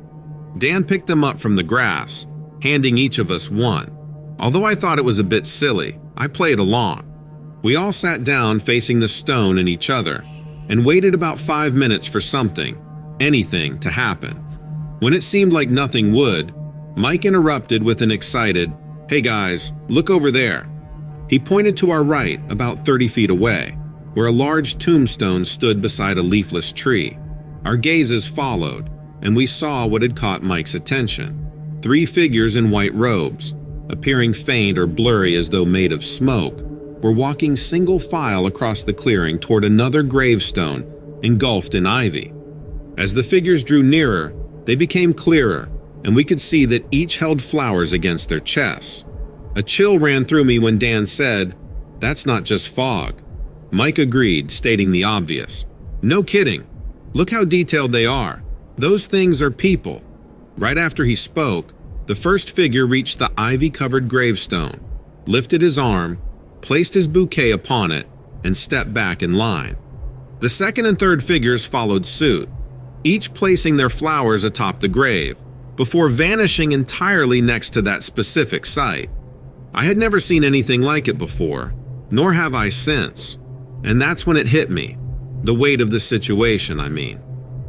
Dan picked them up from the grass, handing each of us one. Although I thought it was a bit silly, I played along. We all sat down facing the stone and each other, and waited about 5 minutes for something, anything, to happen. When it seemed like nothing would, Mike interrupted with an excited, "Hey guys, look over there." He pointed to our right, about 30 feet away, where a large tombstone stood beside a leafless tree. Our gazes followed, and we saw what had caught Mike's attention. 3 figures in white robes, appearing faint or blurry as though made of smoke, were walking single file across the clearing toward another gravestone engulfed in ivy. As the figures drew nearer, they became clearer, and we could see that each held flowers against their chests. A chill ran through me when Dan said, "That's not just fog." Mike agreed, stating the obvious. "No kidding. Look how detailed they are. Those things are people." Right after he spoke, the first figure reached the ivy-covered gravestone, lifted his arm, placed his bouquet upon it, and stepped back in line. The second and third figures followed suit, each placing their flowers atop the grave, before vanishing entirely next to that specific site. I had never seen anything like it before, nor have I since, and that's when it hit me, the weight of the situation, I mean.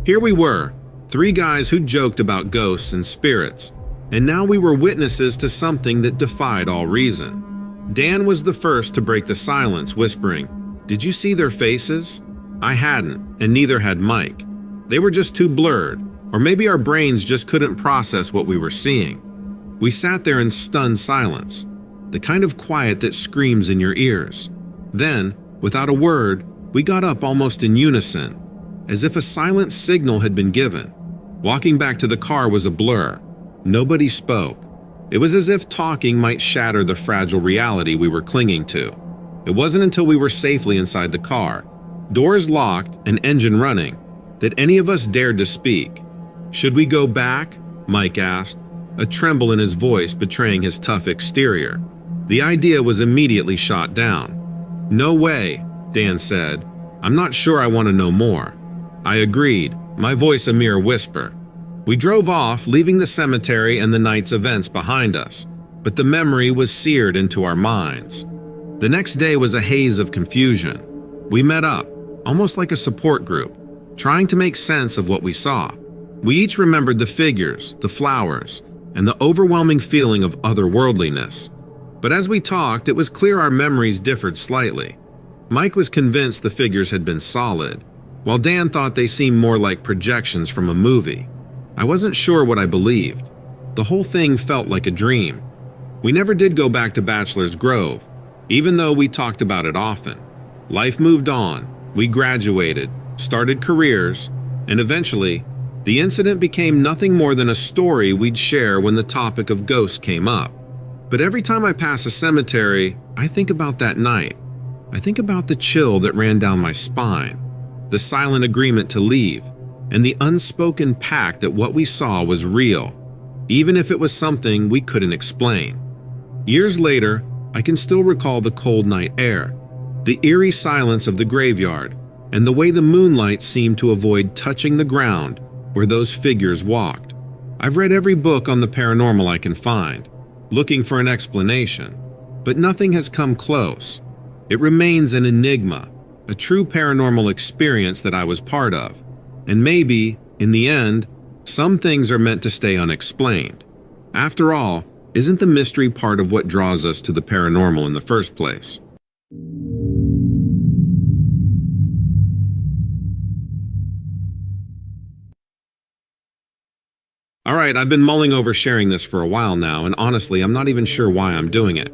Here we were, 3 guys who joked about ghosts and spirits, and now we were witnesses to something that defied all reason. Dan was the first to break the silence, whispering, "Did you see their faces?" I hadn't, and neither had Mike. They were just too blurred, or maybe our brains just couldn't process what we were seeing. We sat there in stunned silence, the kind of quiet that screams in your ears. Then, without a word, we got up almost in unison, as if a silent signal had been given. Walking back to the car was a blur. Nobody spoke. It was as if talking might shatter the fragile reality we were clinging to. It wasn't until we were safely inside the car, doors locked and engine running, that any of us dared to speak. "Should we go back?" Mike asked, a tremble in his voice betraying his tough exterior. The idea was immediately shot down. "No way," Dan said. "I'm not sure I want to know more." I agreed, my voice a mere whisper. We drove off, leaving the cemetery and the night's events behind us, but the memory was seared into our minds. The next day was a haze of confusion. We met up, almost like a support group, trying to make sense of what we saw. We each remembered the figures, the flowers, and the overwhelming feeling of otherworldliness. But as we talked, it was clear our memories differed slightly. Mike was convinced the figures had been solid, while Dan thought they seemed more like projections from a movie. I wasn't sure what I believed. The whole thing felt like a dream. We never did go back to Bachelor's Grove, even though we talked about it often. Life moved on, we graduated, started careers, and eventually, the incident became nothing more than a story we'd share when the topic of ghosts came up. But every time I pass a cemetery, I think about that night. I think about the chill that ran down my spine, the silent agreement to leave, and the unspoken pact that what we saw was real, even if it was something we couldn't explain. Years later, I can still recall the cold night air, the eerie silence of the graveyard, and the way the moonlight seemed to avoid touching the ground where those figures walked. I've read every book on the paranormal I can find, looking for an explanation, but nothing has come close. It remains an enigma, a true paranormal experience that I was part of. And maybe, in the end, some things are meant to stay unexplained. After all, isn't the mystery part of what draws us to the paranormal in the first place? Alright, I've been mulling over sharing this for a while now, and honestly, I'm not even sure why I'm doing it.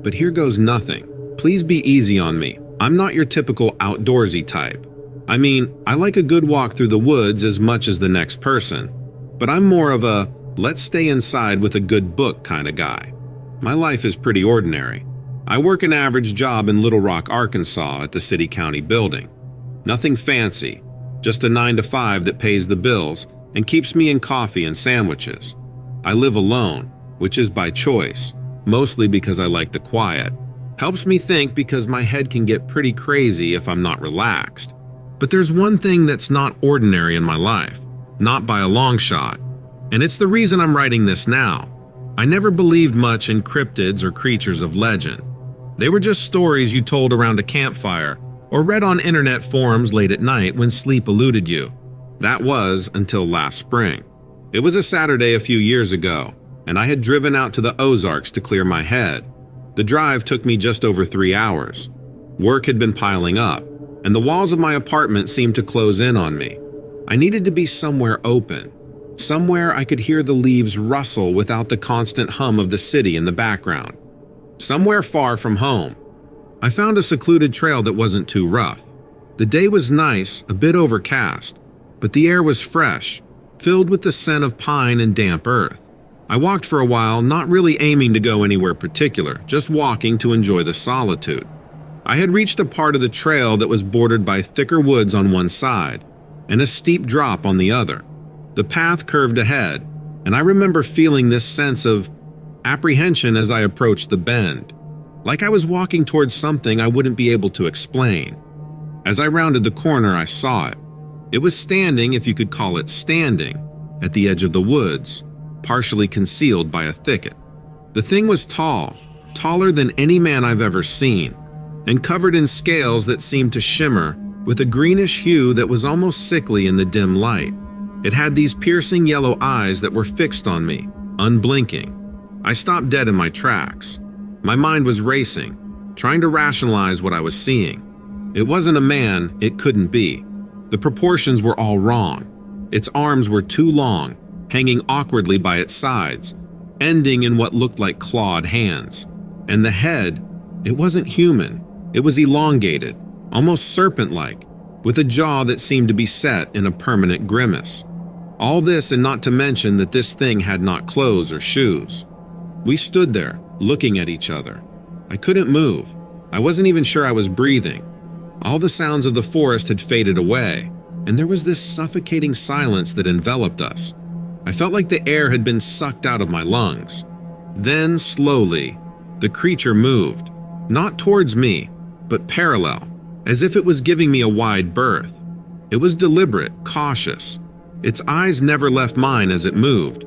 But here goes nothing. Please be easy on me. I'm not your typical outdoorsy type. I mean, I like a good walk through the woods as much as the next person, but I'm more of a let's stay inside with a good book kind of guy. My life is pretty ordinary. I work an average job in Little Rock, Arkansas at the city-county building. Nothing fancy, just a 9-to-5 that pays the bills and keeps me in coffee and sandwiches. I live alone, which is by choice, mostly because I like the quiet. Helps me think because my head can get pretty crazy if I'm not relaxed. But there's one thing that's not ordinary in my life, not by a long shot, and it's the reason I'm writing this now. I never believed much in cryptids or creatures of legend. They were just stories you told around a campfire or read on internet forums late at night when sleep eluded you. That was until last spring. It was a Saturday a few years ago, and I had driven out to the Ozarks to clear my head. The drive took me just over 3 hours. Work had been piling up, and the walls of my apartment seemed to close in on me. I needed to be somewhere open, somewhere I could hear the leaves rustle without the constant hum of the city in the background. Somewhere far from home. I found a secluded trail that wasn't too rough. The day was nice, a bit overcast, but the air was fresh, filled with the scent of pine and damp earth. I walked for a while, not really aiming to go anywhere particular, just walking to enjoy the solitude. I had reached a part of the trail that was bordered by thicker woods on one side and a steep drop on the other. The path curved ahead, and I remember feeling this sense of apprehension as I approached the bend, like I was walking towards something I wouldn't be able to explain. As I rounded the corner, I saw it. It was standing, if you could call it standing, at the edge of the woods, partially concealed by a thicket. The thing was tall, taller than any man I've ever seen, and covered in scales that seemed to shimmer with a greenish hue that was almost sickly in the dim light. It had these piercing yellow eyes that were fixed on me, unblinking. I stopped dead in my tracks. My mind was racing, trying to rationalize what I was seeing. It wasn't a man, it couldn't be. The proportions were all wrong. Its arms were too long, hanging awkwardly by its sides, ending in what looked like clawed hands. And the head, it wasn't human. It was elongated, almost serpent-like, with a jaw that seemed to be set in a permanent grimace. All this, and not to mention that this thing had not clothes or shoes. We stood there, looking at each other. I couldn't move. I wasn't even sure I was breathing. All the sounds of the forest had faded away, and there was this suffocating silence that enveloped us. I felt like the air had been sucked out of my lungs. Then, slowly, the creature moved, not towards me, but parallel, as if it was giving me a wide berth. It was deliberate, cautious. Its eyes never left mine as it moved,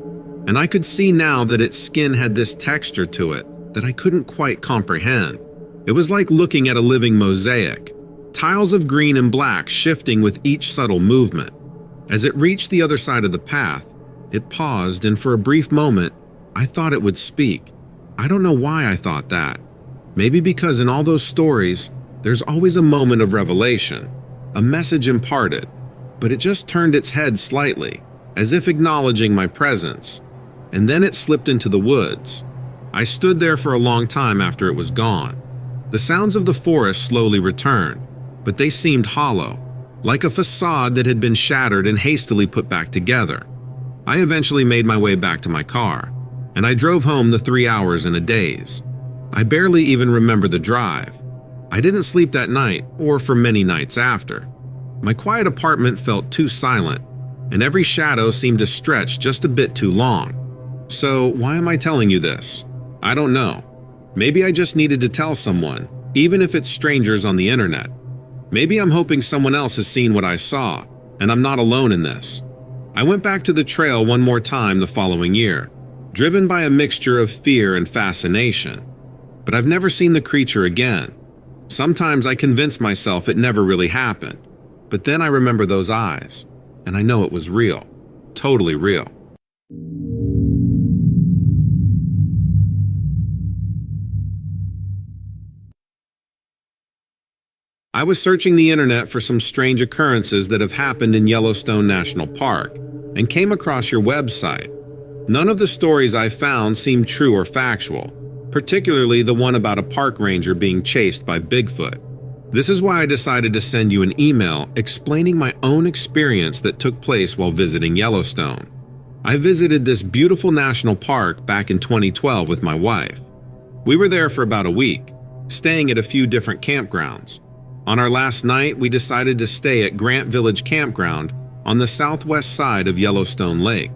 and I could see now that its skin had this texture to it that I couldn't quite comprehend. It was like looking at a living mosaic, tiles of green and black shifting with each subtle movement. As it reached the other side of the path, it paused, and for a brief moment, I thought it would speak. I don't know why I thought that. Maybe because in all those stories, there's always a moment of revelation, a message imparted, but it just turned its head slightly, as if acknowledging my presence, and then it slipped into the woods. I stood there for a long time after it was gone. The sounds of the forest slowly returned, but they seemed hollow, like a facade that had been shattered and hastily put back together. I eventually made my way back to my car, and I drove home the 3 hours in a daze. I barely even remember the drive. I didn't sleep that night, or for many nights after. My quiet apartment felt too silent, and every shadow seemed to stretch just a bit too long. So why am I telling you this? I don't know. Maybe I just needed to tell someone, even if it's strangers on the internet. Maybe I'm hoping someone else has seen what I saw, and I'm not alone in this. I went back to the trail one more time the following year, driven by a mixture of fear and fascination. But I've never seen the creature again. Sometimes I convince myself it never really happened, but then I remember those eyes, and I know it was real, totally real. I was searching the internet for some strange occurrences that have happened in Yellowstone National Park and came across your website. None of the stories I found seemed true or factual, particularly the one about a park ranger being chased by Bigfoot. This is why I decided to send you an email explaining my own experience that took place while visiting Yellowstone. I visited this beautiful national park back in 2012 with my wife. We were there for about a week, staying at a few different campgrounds. On our last night, we decided to stay at Grant Village Campground on the southwest side of Yellowstone Lake.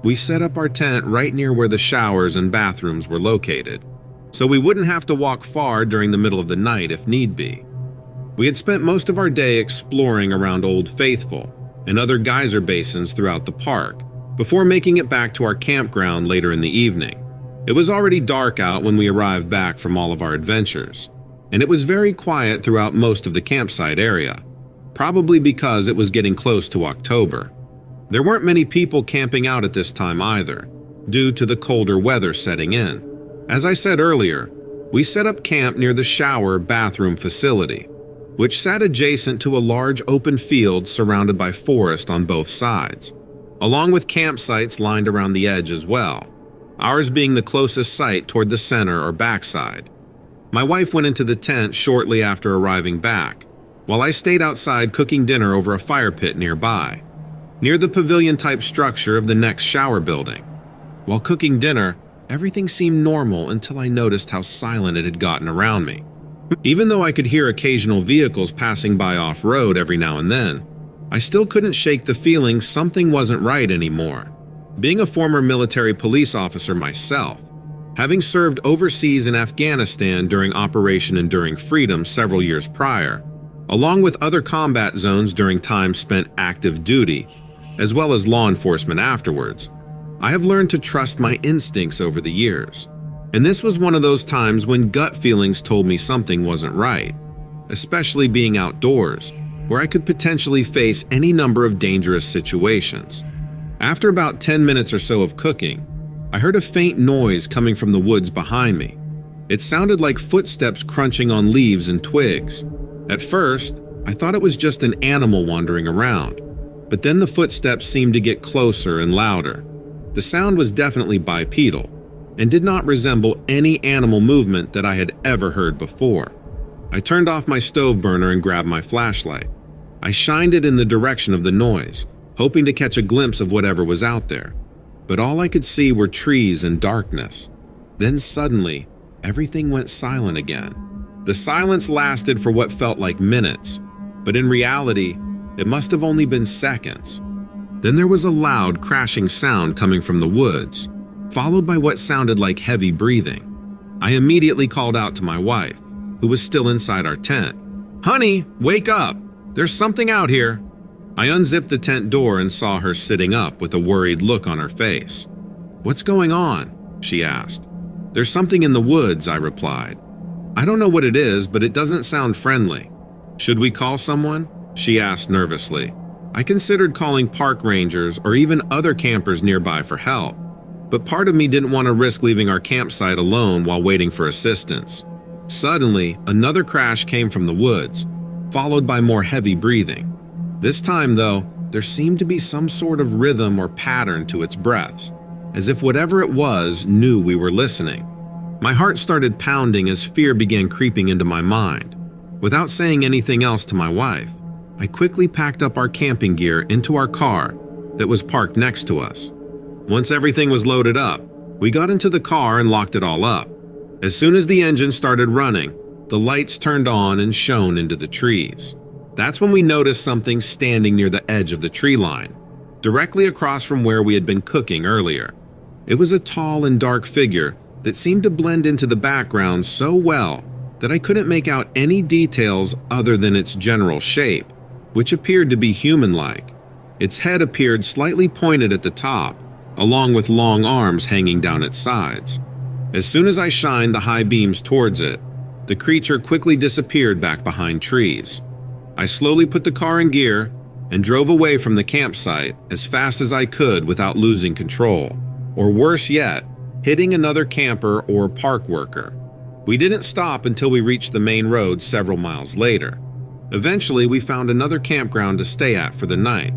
We set up our tent right near where the showers and bathrooms were located, so we wouldn't have to walk far during the middle of the night if need be. We had spent most of our day exploring around Old Faithful and other geyser basins throughout the park before making it back to our campground later in the evening. It was already dark out when we arrived back from all of our adventures, and it was very quiet throughout most of the campsite area, probably because it was getting close to October. There weren't many people camping out at this time either, due to the colder weather setting in. As I said earlier, we set up camp near the shower bathroom facility, which sat adjacent to a large open field surrounded by forest on both sides, along with campsites lined around the edge as well, ours being the closest site toward the center or backside. My wife went into the tent shortly after arriving back, while I stayed outside cooking dinner over a fire pit nearby, near the pavilion-type structure of the next shower building. While cooking dinner, everything seemed normal until I noticed how silent it had gotten around me. Even though I could hear occasional vehicles passing by off-road every now and then, I still couldn't shake the feeling something wasn't right anymore. Being a former military police officer myself, having served overseas in Afghanistan during Operation Enduring Freedom several years prior, along with other combat zones during time spent active duty, as well as law enforcement afterwards, I have learned to trust my instincts over the years. And this was one of those times when gut feelings told me something wasn't right, especially being outdoors, where I could potentially face any number of dangerous situations. After about 10 minutes or so of cooking, I heard a faint noise coming from the woods behind me. It sounded like footsteps crunching on leaves and twigs. At first, I thought it was just an animal wandering around, but then the footsteps seemed to get closer and louder. The sound was definitely bipedal and did not resemble any animal movement that I had ever heard before. I turned off my stove burner and grabbed my flashlight. I shined it in the direction of the noise, hoping to catch a glimpse of whatever was out there. But all I could see were trees and darkness. Then suddenly, everything went silent again. The silence lasted for what felt like minutes, but in reality, it must have only been seconds. Then there was a loud crashing sound coming from the woods, followed by what sounded like heavy breathing. I immediately called out to my wife, who was still inside our tent. "Honey, wake up! There's something out here!" I unzipped the tent door and saw her sitting up with a worried look on her face. "What's going on?" she asked. "There's something in the woods," I replied. "I don't know what it is, but it doesn't sound friendly." "Should we call someone?" she asked nervously. I considered calling park rangers or even other campers nearby for help, but part of me didn't want to risk leaving our campsite alone while waiting for assistance. Suddenly, another crash came from the woods, followed by more heavy breathing. This time, though, there seemed to be some sort of rhythm or pattern to its breaths, as if whatever it was knew we were listening. My heart started pounding as fear began creeping into my mind. Without saying anything else to my wife, I quickly packed up our camping gear into our car that was parked next to us. Once everything was loaded up, we got into the car and locked it all up. As soon as the engine started running, the lights turned on and shone into the trees. That's when we noticed something standing near the edge of the tree line, directly across from where we had been cooking earlier. It was a tall and dark figure that seemed to blend into the background so well that I couldn't make out any details other than its general shape, which appeared to be human-like. Its head appeared slightly pointed at the top, along with long arms hanging down its sides. As soon as I shined the high beams towards it, the creature quickly disappeared back behind trees. I slowly put the car in gear and drove away from the campsite as fast as I could without losing control, or worse yet, hitting another camper or park worker. We didn't stop until we reached the main road several miles later. Eventually, we found another campground to stay at for the night,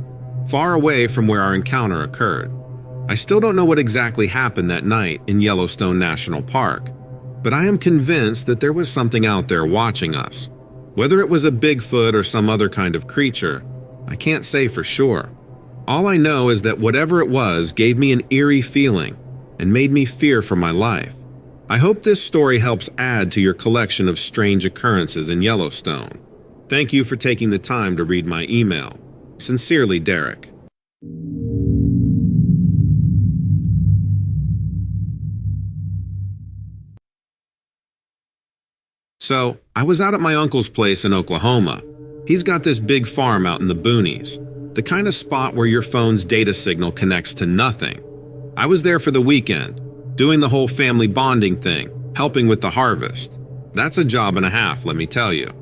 far away from where our encounter occurred. I still don't know what exactly happened that night in Yellowstone National Park, but I am convinced that there was something out there watching us. Whether it was a Bigfoot or some other kind of creature, I can't say for sure. All I know is that whatever it was gave me an eerie feeling and made me fear for my life. I hope this story helps add to your collection of strange occurrences in Yellowstone. Thank you for taking the time to read my email. Sincerely, Derek. So, I was out at my uncle's place in Oklahoma. He's got this big farm out in the boonies, the kind of spot where your phone's data signal connects to nothing. I was there for the weekend, doing the whole family bonding thing, helping with the harvest. That's a job and a half, let me tell you.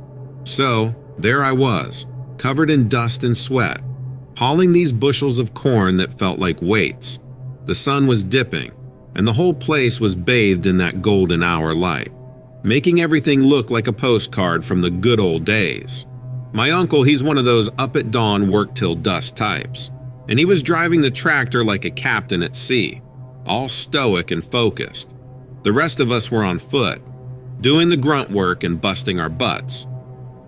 So, there I was, covered in dust and sweat, hauling these bushels of corn that felt like weights. The sun was dipping, and the whole place was bathed in that golden hour light, making everything look like a postcard from the good old days. My uncle, he's one of those up-at-dawn work-till-dusk types, and he was driving the tractor like a captain at sea, all stoic and focused. The rest of us were on foot, doing the grunt work and busting our butts.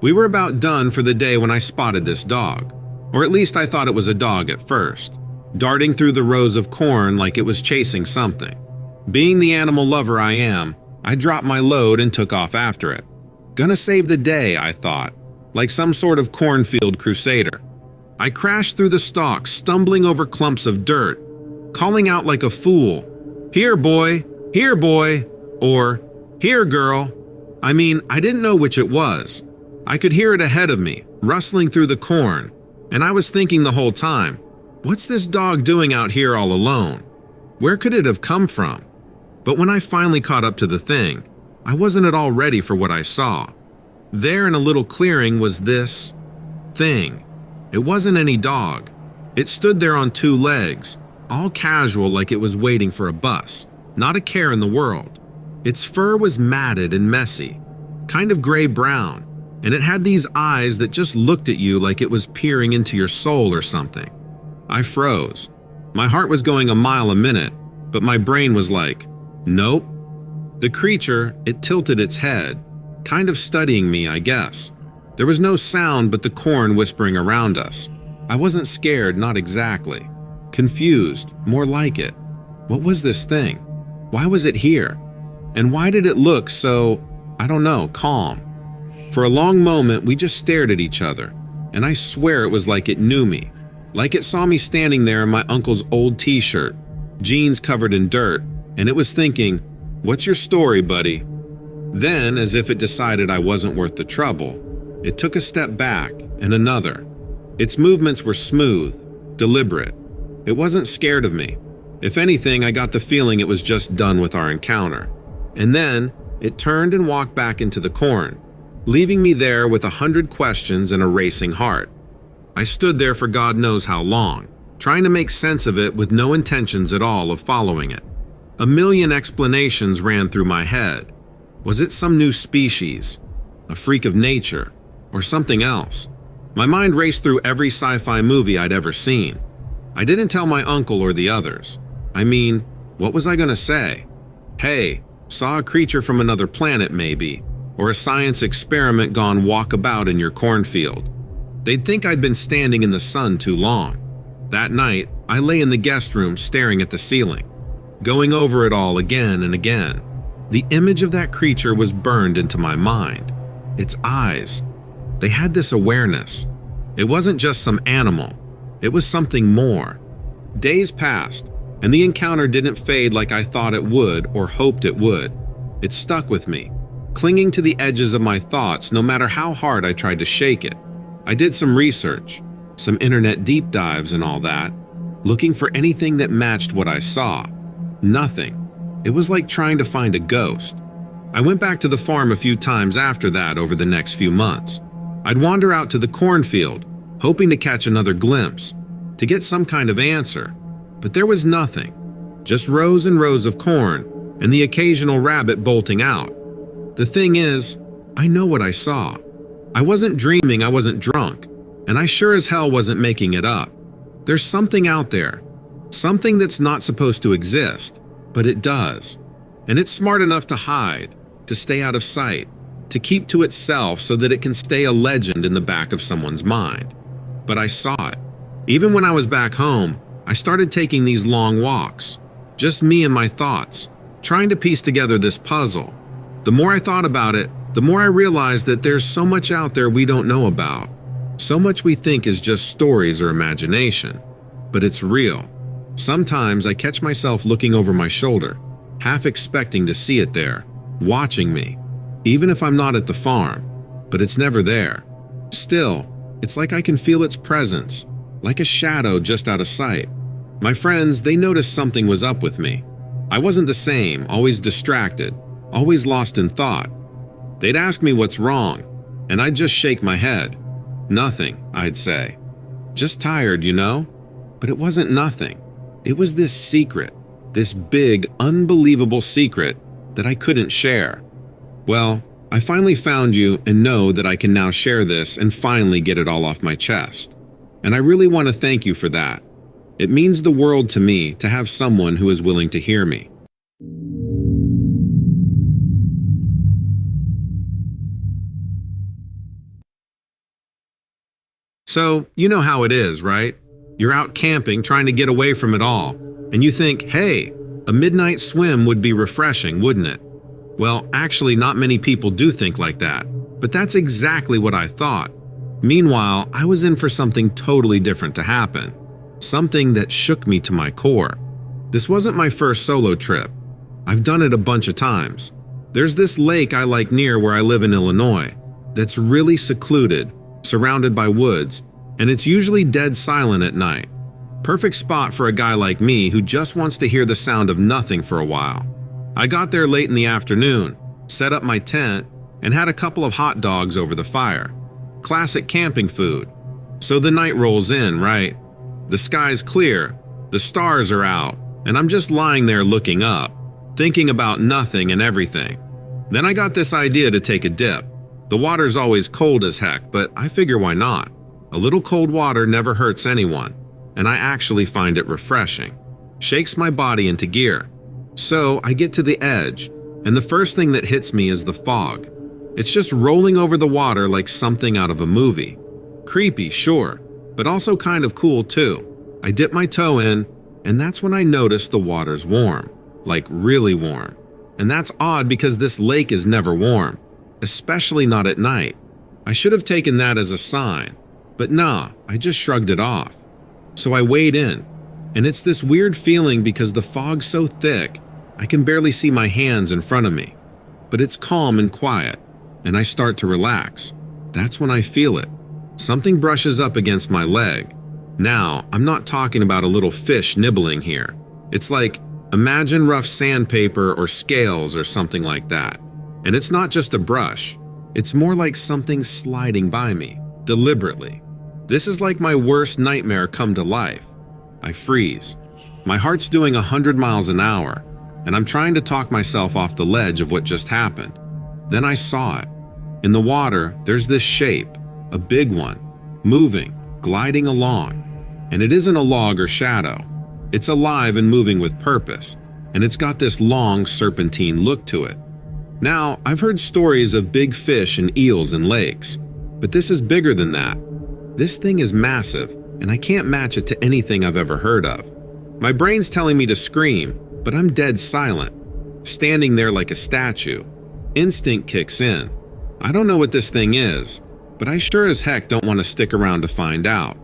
We were about done for the day when I spotted this dog, or at least I thought it was a dog at first, darting through the rows of corn like it was chasing something. Being the animal lover I am, I dropped my load and took off after it. Gonna save the day, I thought, like some sort of cornfield crusader. I crashed through the stalks, stumbling over clumps of dirt, calling out like a fool, "Here, boy! Here, boy!" or "Here, girl!" I mean, I didn't know which it was. I could hear it ahead of me, rustling through the corn, and I was thinking the whole time, what's this dog doing out here all alone? Where could it have come from? But when I finally caught up to the thing, I wasn't at all ready for what I saw. There in a little clearing was this thing. It wasn't any dog. It stood there on two legs, all casual like it was waiting for a bus, not a care in the world. Its fur was matted and messy, kind of gray-brown, and it had these eyes that just looked at you like it was peering into your soul or something. I froze. My heart was going a mile a minute, but my brain was like, nope. The creature, it tilted its head, kind of studying me, I guess. There was no sound but the corn whispering around us. I wasn't scared, not exactly. Confused, more like it. What was this thing? Why was it here? And why did it look so, I don't know, calm? For a long moment, we just stared at each other, and I swear it was like it knew me. Like it saw me standing there in my uncle's old t-shirt, jeans covered in dirt, and it was thinking, "What's your story, buddy?" Then, as if it decided I wasn't worth the trouble, it took a step back and another. Its movements were smooth, deliberate. It wasn't scared of me. If anything, I got the feeling it was just done with our encounter. And then, it turned and walked back into the corn, leaving me there with 100 questions and a racing heart. I stood there for God knows how long, trying to make sense of it with no intentions at all of following it. A million explanations ran through my head. Was it some new species, a freak of nature, or something else? My mind raced through every sci-fi movie I'd ever seen. I didn't tell my uncle or the others. I mean, what was I going to say? Hey, saw a creature from another planet maybe, or a science experiment gone walkabout in your cornfield. They'd think I'd been standing in the sun too long. That night, I lay in the guest room staring at the ceiling, going over it all again and again. The image of that creature was burned into my mind. Its eyes, they had this awareness. It wasn't just some animal. It was something more. Days passed, and the encounter didn't fade like I thought it would or hoped it would. It stuck with me, clinging to the edges of my thoughts no matter how hard I tried to shake it. I did some research, some internet deep dives and all that, looking for anything that matched what I saw. Nothing. It was like trying to find a ghost. I went back to the farm a few times after that over the next few months. I'd wander out to the cornfield, hoping to catch another glimpse, to get some kind of answer. But there was nothing, just rows and rows of corn and the occasional rabbit bolting out. The thing is, I know what I saw. I wasn't dreaming, I wasn't drunk, and I sure as hell wasn't making it up. There's something out there, something that's not supposed to exist, but it does. And it's smart enough to hide, to stay out of sight, to keep to itself so that it can stay a legend in the back of someone's mind. But I saw it. Even when I was back home, I started taking these long walks, just me and my thoughts, trying to piece together this puzzle. The more I thought about it, the more I realized that there's so much out there we don't know about. So much we think is just stories or imagination. But it's real. Sometimes I catch myself looking over my shoulder, half expecting to see it there, watching me, even if I'm not at the farm, but it's never there. Still, it's like I can feel its presence, like a shadow just out of sight. My friends, they noticed something was up with me. I wasn't the same, always distracted, always lost in thought. They'd ask me what's wrong, and I'd just shake my head. Nothing, I'd say. Just tired, you know? But it wasn't nothing. It was this secret, this big, unbelievable secret that I couldn't share. Well, I finally found you and know that I can now share this and finally get it all off my chest. And I really want to thank you for that. It means the world to me to have someone who is willing to hear me. So, you know how it is, right? You're out camping trying to get away from it all, and you think, hey, a midnight swim would be refreshing, wouldn't it? Well, actually, not many people do think like that, but that's exactly what I thought. Meanwhile, I was in for something totally different to happen, something that shook me to my core. This wasn't my first solo trip. I've done it a bunch of times. There's this lake I like near where I live in Illinois that's really secluded, surrounded by woods, and it's usually dead silent at night. Perfect spot for a guy like me who just wants to hear the sound of nothing for a while. I got there late in the afternoon, set up my tent, and had a couple of hot dogs over the fire. Classic camping food. So the night rolls in, right? The sky's clear, the stars are out, and I'm just lying there looking up, thinking about nothing and everything. Then I got this idea to take a dip. The water's always cold as heck, but I figure why not? A little cold water never hurts anyone, and I actually find it refreshing. Shakes my body into gear. So I get to the edge, and the first thing that hits me is the fog. It's just rolling over the water like something out of a movie. Creepy, sure, but also kind of cool too. I dip my toe in, and that's when I notice the water's warm, like really warm. And that's odd because this lake is never warm, especially not at night. I should have taken that as a sign, but nah, I just shrugged it off. So I wade in, and it's this weird feeling because the fog's so thick, I can barely see my hands in front of me. But it's calm and quiet, and I start to relax. That's when I feel it. Something brushes up against my leg. Now, I'm not talking about a little fish nibbling here. It's like, imagine rough sandpaper or scales or something like that. And it's not just a brush. It's more like something sliding by me, deliberately. This is like my worst nightmare come to life. I freeze. My heart's doing 100 miles an hour, and I'm trying to talk myself off the ledge of what just happened. Then I saw it. In the water, there's this shape, a big one, moving, gliding along. And it isn't a log or shadow. It's alive and moving with purpose, and it's got this long serpentine look to it. Now, I've heard stories of big fish and eels in lakes, but this is bigger than that. This thing is massive, and I can't match it to anything I've ever heard of. My brain's telling me to scream, but I'm dead silent, standing there like a statue. Instinct kicks in. I don't know what this thing is, but I sure as heck don't want to stick around to find out.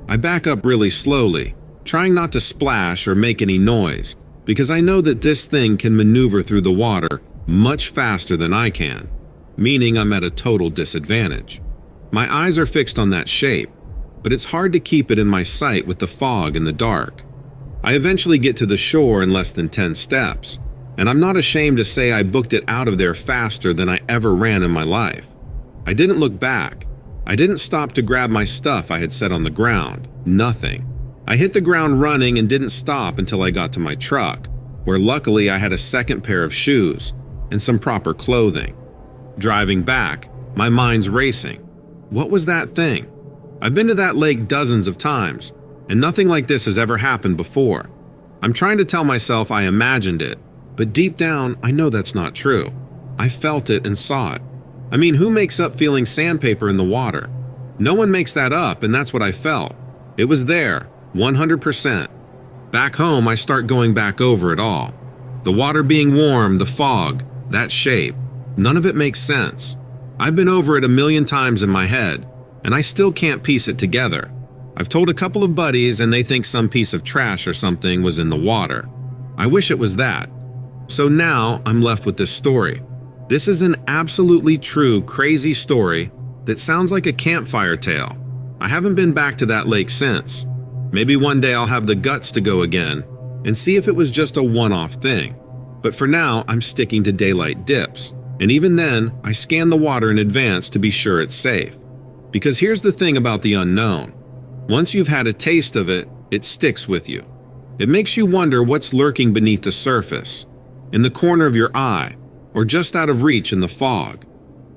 I back up really slowly, trying not to splash or make any noise, because I know that this thing can maneuver through the water much faster than I can, meaning I'm at a total disadvantage. My eyes are fixed on that shape, but it's hard to keep it in my sight with the fog and the dark. I eventually get to the shore in less than 10 steps, and I'm not ashamed to say I booked it out of there faster than I ever ran in my life. I didn't look back. I didn't stop to grab my stuff I had set on the ground. Nothing. I hit the ground running and didn't stop until I got to my truck, where luckily I had a second pair of shoes and some proper clothing. Driving back, my mind's racing. What was that thing? I've been to that lake dozens of times, and nothing like this has ever happened before. I'm trying to tell myself I imagined it, but deep down, I know that's not true. I felt it and saw it. I mean, who makes up feeling sandpaper in the water? No one makes that up, and that's what I felt. It was there, 100%. Back home, I start going back over it all. The water being warm, the fog, that shape, none of it makes sense. I've been over it a million times in my head, and I still can't piece it together. I've told a couple of buddies and they think some piece of trash or something was in the water. I wish it was that. So now I'm left with this story. This is an absolutely true, crazy story that sounds like a campfire tale. I haven't been back to that lake since. Maybe one day I'll have the guts to go again and see if it was just a one-off thing. But for now, I'm sticking to daylight dips. And even then, I scan the water in advance to be sure it's safe. Because here's the thing about the unknown. Once you've had a taste of it, it sticks with you. It makes you wonder what's lurking beneath the surface, in the corner of your eye, or just out of reach in the fog.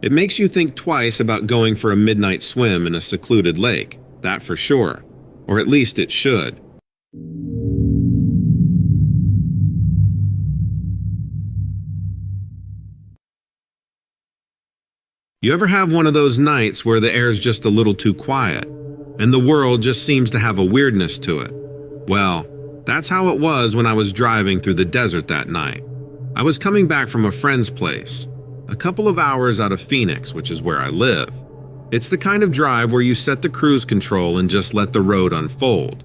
It makes you think twice about going for a midnight swim in a secluded lake, that for sure. Or at least it should. You ever have one of those nights where the air's just a little too quiet, and the world just seems to have a weirdness to it? Well, that's how it was when I was driving through the desert that night. I was coming back from a friend's place, a couple of hours out of Phoenix, which is where I live. It's the kind of drive where you set the cruise control and just let the road unfold.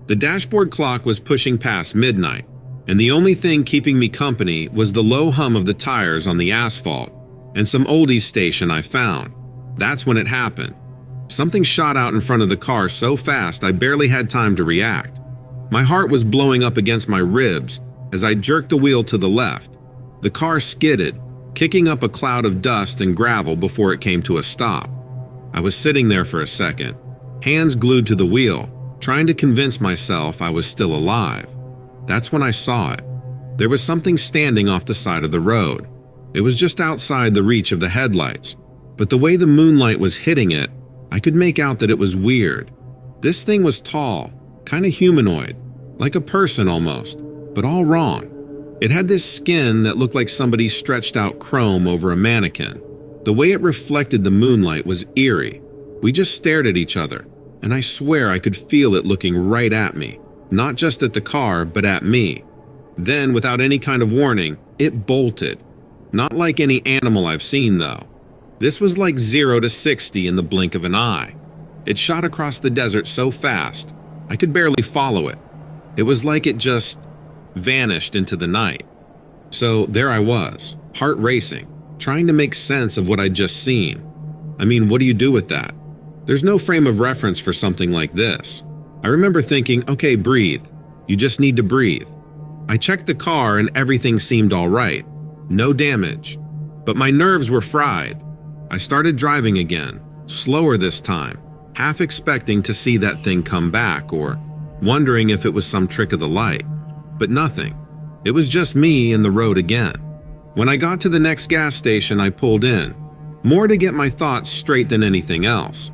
The dashboard clock was pushing past midnight, and the only thing keeping me company was the low hum of the tires on the asphalt and some oldies station I found. That's when it happened. Something shot out in front of the car so fast I barely had time to react. My heart was blowing up against my ribs as I jerked the wheel to the left. The car skidded, kicking up a cloud of dust and gravel before it came to a stop. I was sitting there for a second, hands glued to the wheel, trying to convince myself I was still alive. That's when I saw it. There was something standing off the side of the road. It was just outside the reach of the headlights, but the way the moonlight was hitting it, I could make out that it was weird. This thing was tall, kind of humanoid, like a person almost, but all wrong. It had this skin that looked like somebody stretched out chrome over a mannequin. The way it reflected the moonlight was eerie. We just stared at each other, and I swear I could feel it looking right at me, not just at the car, but at me. Then, without any kind of warning, it bolted. Not like any animal I've seen, though. This was like 0 to 60 in the blink of an eye. It shot across the desert so fast, I could barely follow it. It was like it just vanished into the night. So there I was, heart racing, trying to make sense of what I'd just seen. I mean, what do you do with that? There's no frame of reference for something like this. I remember thinking, okay, breathe. You just need to breathe. I checked the car and everything seemed all right. No damage. But my nerves were fried. I started driving again, slower this time, half expecting to see that thing come back or wondering if it was some trick of the light. But nothing. It was just me and the road again. When I got to the next gas station, I pulled in, more to get my thoughts straight than anything else.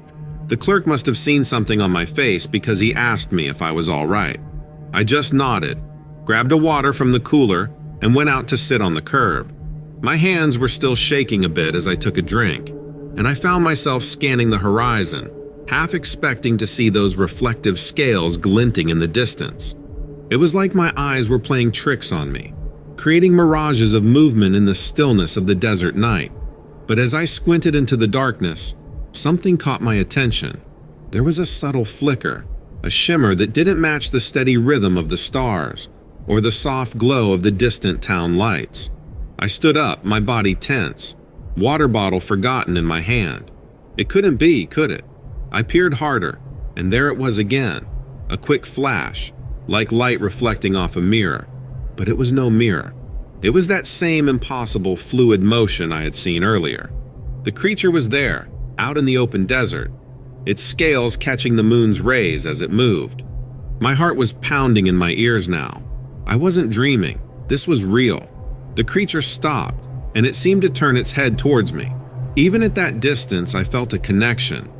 The clerk must have seen something on my face because he asked me if I was all right. I just nodded, grabbed a water from the cooler, and went out to sit on the curb. My hands were still shaking a bit as I took a drink, and I found myself scanning the horizon, half expecting to see those reflective scales glinting in the distance. It was like my eyes were playing tricks on me, creating mirages of movement in the stillness of the desert night. But as I squinted into the darkness, something caught my attention. There was a subtle flicker, a shimmer that didn't match the steady rhythm of the stars or the soft glow of the distant town lights. I stood up, my body tense, water bottle forgotten in my hand. It couldn't be, could it? I peered harder, and there it was again, a quick flash, like light reflecting off a mirror. But it was no mirror. It was that same impossible fluid motion I had seen earlier. The creature was there, out in the open desert, its scales catching the moon's rays as it moved. My heart was pounding in my ears now. I wasn't dreaming. This was real. The creature stopped, and it seemed to turn its head towards me. Even at that distance, I felt a connection,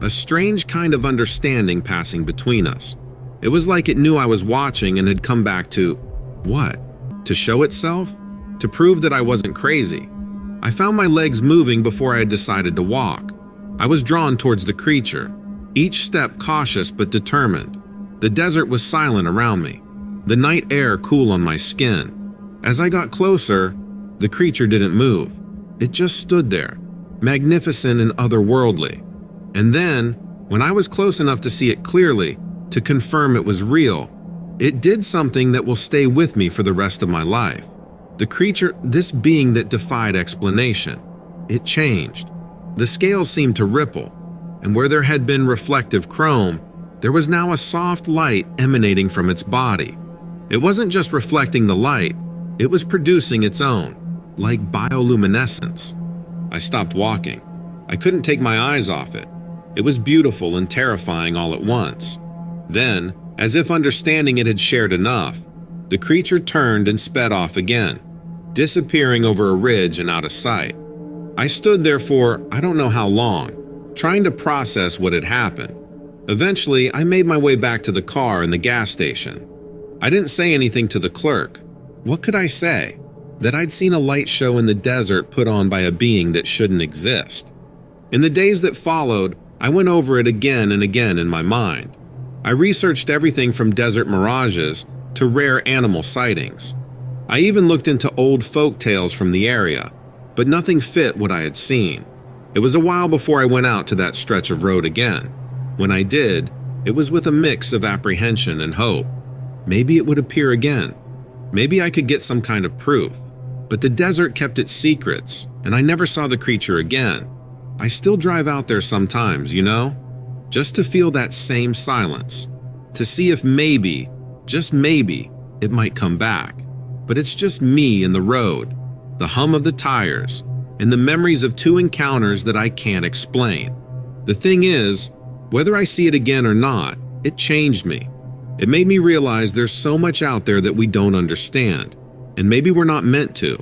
a strange kind of understanding passing between us. It was like it knew I was watching and had come back to, what? To show itself? To prove that I wasn't crazy. I found my legs moving before I had decided to walk. I was drawn towards the creature, each step cautious but determined. The desert was silent around me, the night air cool on my skin. As I got closer, the creature didn't move. It just stood there, magnificent and otherworldly. And then, when I was close enough to see it clearly, to confirm it was real, it did something that will stay with me for the rest of my life. The creature, this being that defied explanation, it changed. The scales seemed to ripple, and where there had been reflective chrome, there was now a soft light emanating from its body. It wasn't just reflecting the light, it was producing its own, like bioluminescence. I stopped walking. I couldn't take my eyes off it. It was beautiful and terrifying all at once. Then, as if understanding it had shared enough, the creature turned and sped off again, disappearing over a ridge and out of sight. I stood there for I don't know how long, trying to process what had happened. Eventually, I made my way back to the car and the gas station. I didn't say anything to the clerk. What could I say? That I'd seen a light show in the desert put on by a being that shouldn't exist. In the days that followed, I went over it again and again in my mind. I researched everything from desert mirages to rare animal sightings. I even looked into old folk tales from the area, but nothing fit what I had seen. It was a while before I went out to that stretch of road again. When I did, it was with a mix of apprehension and hope. Maybe it would appear again. Maybe I could get some kind of proof. But the desert kept its secrets, and I never saw the creature again. I still drive out there sometimes, you know? Just to feel that same silence. To see if maybe, just maybe, it might come back. But it's just me and the road, the hum of the tires, and the memories of two encounters that I can't explain. The thing is, whether I see it again or not, it changed me. It made me realize there's so much out there that we don't understand, and maybe we're not meant to.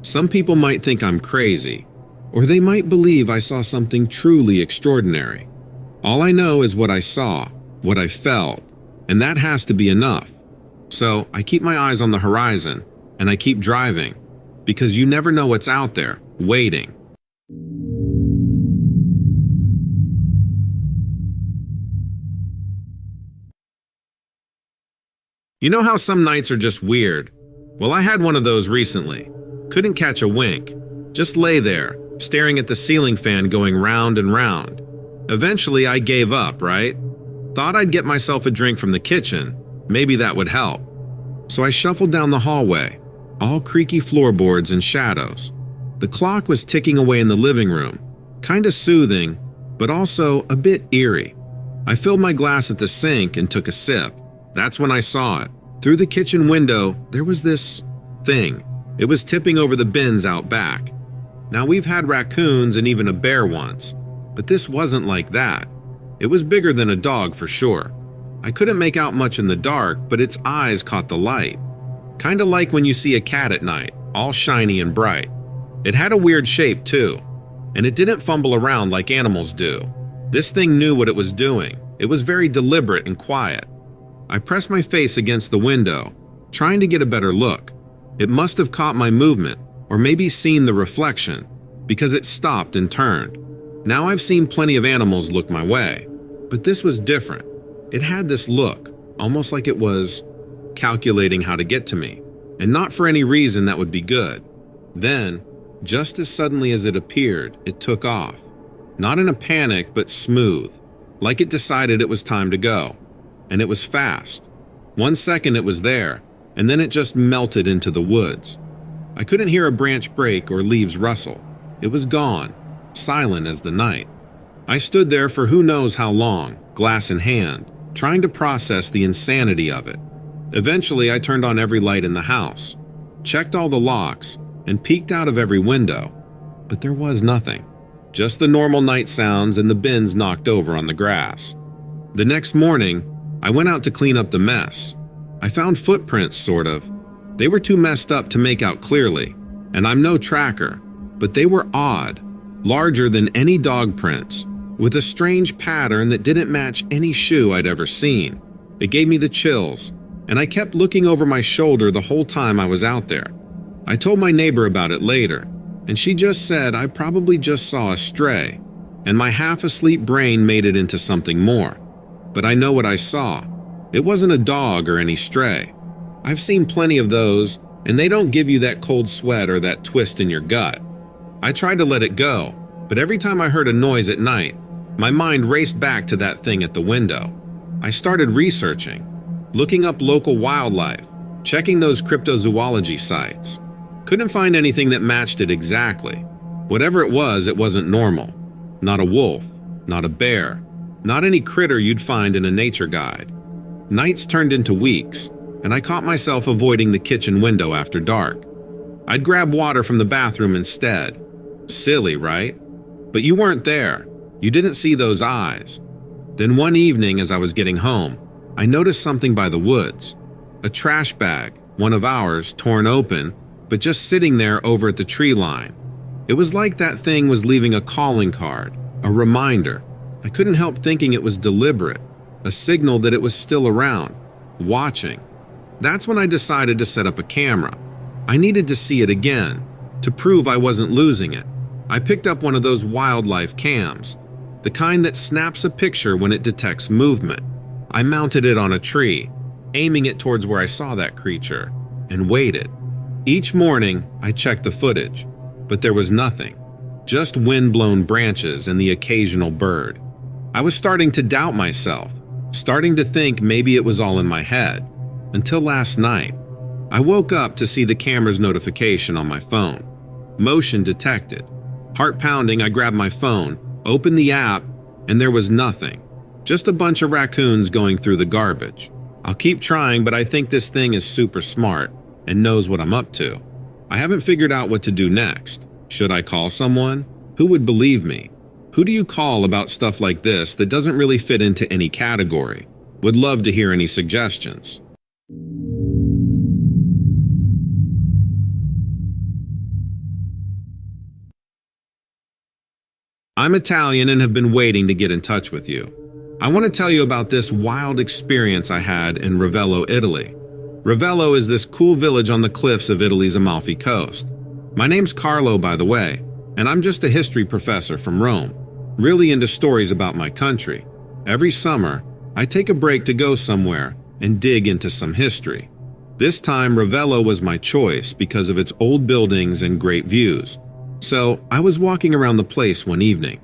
Some people might think I'm crazy, Or they might believe I saw something truly extraordinary. All I know is what I saw, what I felt, and that has to be enough. So I keep my eyes on the horizon, and I keep driving, because you never know what's out there, waiting. You know how some nights are just weird? Well, I had one of those recently. Couldn't catch a wink. Just lay there, staring at the ceiling fan going round and round. Eventually, I gave up, right? Thought I'd get myself a drink from the kitchen. Maybe that would help. So I shuffled down the hallway, all creaky floorboards and shadows. The clock was ticking away in the living room, kinda soothing, but also a bit eerie. I filled my glass at the sink and took a sip. That's when I saw it. Through the kitchen window, there was this thing. It was tipping over the bins out back. Now, we've had raccoons and even a bear once, but this wasn't like that. It was bigger than a dog for sure. I couldn't make out much in the dark, but its eyes caught the light. Kinda like when you see a cat at night, all shiny and bright. It had a weird shape too, and it didn't fumble around like animals do. This thing knew what it was doing. It was very deliberate and quiet. I pressed my face against the window, trying to get a better look. It must have caught my movement, or maybe seen the reflection, because it stopped and turned. Now I've seen plenty of animals look my way, but this was different. It had this look, almost like it was calculating how to get to me, and not for any reason that would be good. Then, just as suddenly as it appeared, it took off. Not in a panic, but smooth, like it decided it was time to go. And it was fast. 1 second it was there, and then it just melted into the woods. I couldn't hear a branch break or leaves rustle. It was gone, silent as the night. I stood there for who knows how long, glass in hand, trying to process the insanity of it. Eventually, I turned on every light in the house, checked all the locks, and peeked out of every window. But there was nothing. Just the normal night sounds and the bins knocked over on the grass. The next morning, I went out to clean up the mess. I found footprints, sort of. They were too messed up to make out clearly, and I'm no tracker, but they were odd, larger than any dog prints, with a strange pattern that didn't match any shoe I'd ever seen. It gave me the chills, and I kept looking over my shoulder the whole time I was out there. I told my neighbor about it later, and she just said I probably just saw a stray, and my half-asleep brain made it into something more. But I know what I saw. It wasn't a dog or any stray. I've seen plenty of those, and they don't give you that cold sweat or that twist in your gut. I tried to let it go, but every time I heard a noise at night, my mind raced back to that thing at the window. I started researching, looking up local wildlife, checking those cryptozoology sites. Couldn't find anything that matched it exactly. Whatever it wasn't normal. Not a wolf, not a bear, not any critter you'd find in a nature guide. Nights turned into weeks, and I caught myself avoiding the kitchen window after dark. I'd grab water from the bathroom instead. Silly, right? But you weren't there. You didn't see those eyes. Then one evening as I was getting home, I noticed something by the woods. A trash bag, one of ours, torn open, but just sitting there over at the tree line. It was like that thing was leaving a calling card, a reminder. I couldn't help thinking it was deliberate, a signal that it was still around, watching. That's when I decided to set up a camera. I needed to see it again, to prove I wasn't losing it. I picked up one of those wildlife cams, the kind that snaps a picture when it detects movement. I mounted it on a tree, aiming it towards where I saw that creature, and waited. Each morning, I checked the footage, but there was nothing, just wind-blown branches and the occasional bird. I was starting to doubt myself, starting to think maybe it was all in my head, until last night. I woke up to see the camera's notification on my phone. Motion detected. Heart pounding, I grabbed my phone, opened the app, and there was nothing. Just a bunch of raccoons going through the garbage. I'll keep trying, but I think this thing is super smart and knows what I'm up to. I haven't figured out what to do next. Should I call someone? Who would believe me? Who do you call about stuff like this that doesn't really fit into any category? Would love to hear any suggestions. I'm Italian and have been waiting to get in touch with you. I want to tell you about this wild experience I had in Ravello, Italy. Ravello is this cool village on the cliffs of Italy's Amalfi Coast. My name's Carlo, by the way, and I'm just a history professor from Rome, really into stories about my country. Every summer, I take a break to go somewhere and dig into some history. This time, Ravello was my choice because of its old buildings and great views. So, I was walking around the place one evening.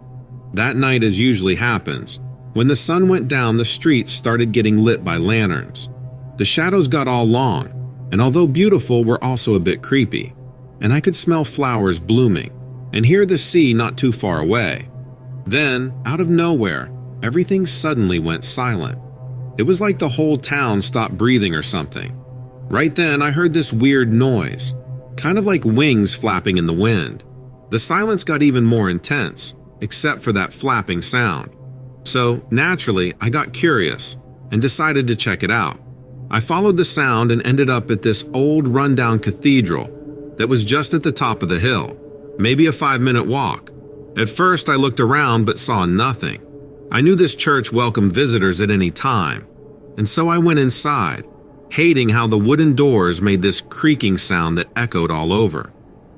That night, as usually happens, when the sun went down, the streets started getting lit by lanterns. The shadows got all long, and although beautiful, were also a bit creepy. And I could smell flowers blooming, and hear the sea not too far away. Then, out of nowhere, everything suddenly went silent. It was like the whole town stopped breathing or something. Right then, I heard this weird noise, kind of like wings flapping in the wind. The silence got even more intense, except for that flapping sound. So, naturally, I got curious and decided to check it out. I followed the sound and ended up at this old rundown cathedral that was just at the top of the hill, maybe a 5-minute walk. At first, I looked around but saw nothing. I knew this church welcomed visitors at any time, and so I went inside, hating how the wooden doors made this creaking sound that echoed all over.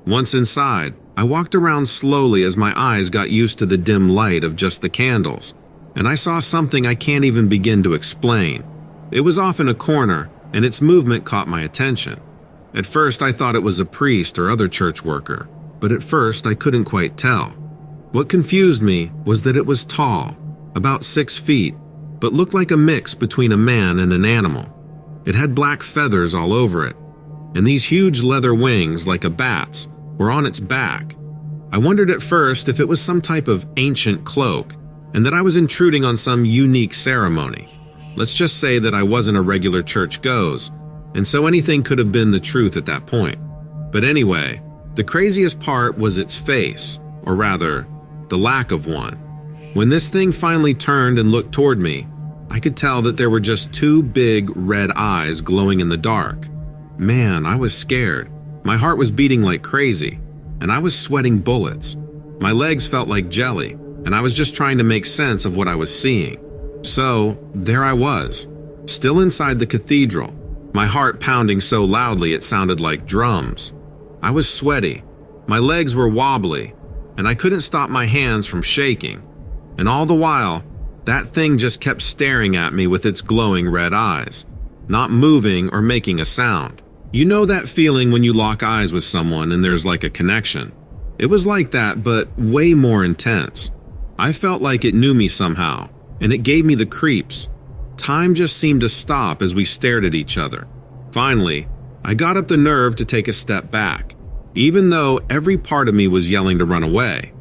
Once inside, I walked around slowly as my eyes got used to the dim light of just the candles, and I saw something I can't even begin to explain. It was off in a corner, and its movement caught my attention. At first, I thought it was a priest or other church worker, but at first I couldn't quite tell. What confused me was that it was tall, about 6 feet, but looked like a mix between a man and an animal. It had black feathers all over it, and these huge leather wings, like a bat's, were on its back. I wondered at first if it was some type of ancient cloak, and that I was intruding on some unique ceremony. Let's just say that I wasn't a regular church goes, and so anything could have been the truth at that point. But anyway, the craziest part was its face, or rather, the lack of one. When this thing finally turned and looked toward me, I could tell that there were just 2 big red eyes glowing in the dark. Man, I was scared. My heart was beating like crazy, and I was sweating bullets. My legs felt like jelly, and I was just trying to make sense of what I was seeing. So, there I was, still inside the cathedral, my heart pounding so loudly it sounded like drums. I was sweaty, my legs were wobbly, and I couldn't stop my hands from shaking. And all the while, that thing just kept staring at me with its glowing red eyes, not moving or making a sound. You know that feeling when you lock eyes with someone and there's like a connection? It was like that, but way more intense. I felt like it knew me somehow, and it gave me the creeps. Time just seemed to stop as we stared at each other. Finally, I got up the nerve to take a step back, even though every part of me was yelling to run away.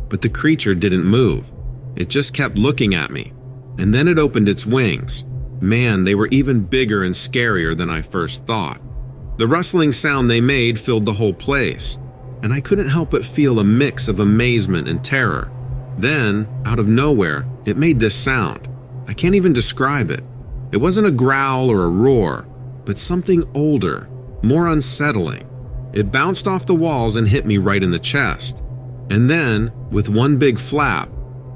But the creature didn't move. It just kept looking at me, and then it opened its wings. Man, they were even bigger and scarier than I first thought. The rustling sound they made filled the whole place, and I couldn't help but feel a mix of amazement and terror. Then, out of nowhere, it made this sound. I can't even describe it. It wasn't a growl or a roar, but something older, more unsettling. It bounced off the walls and hit me right in the chest. And then, with one big flap,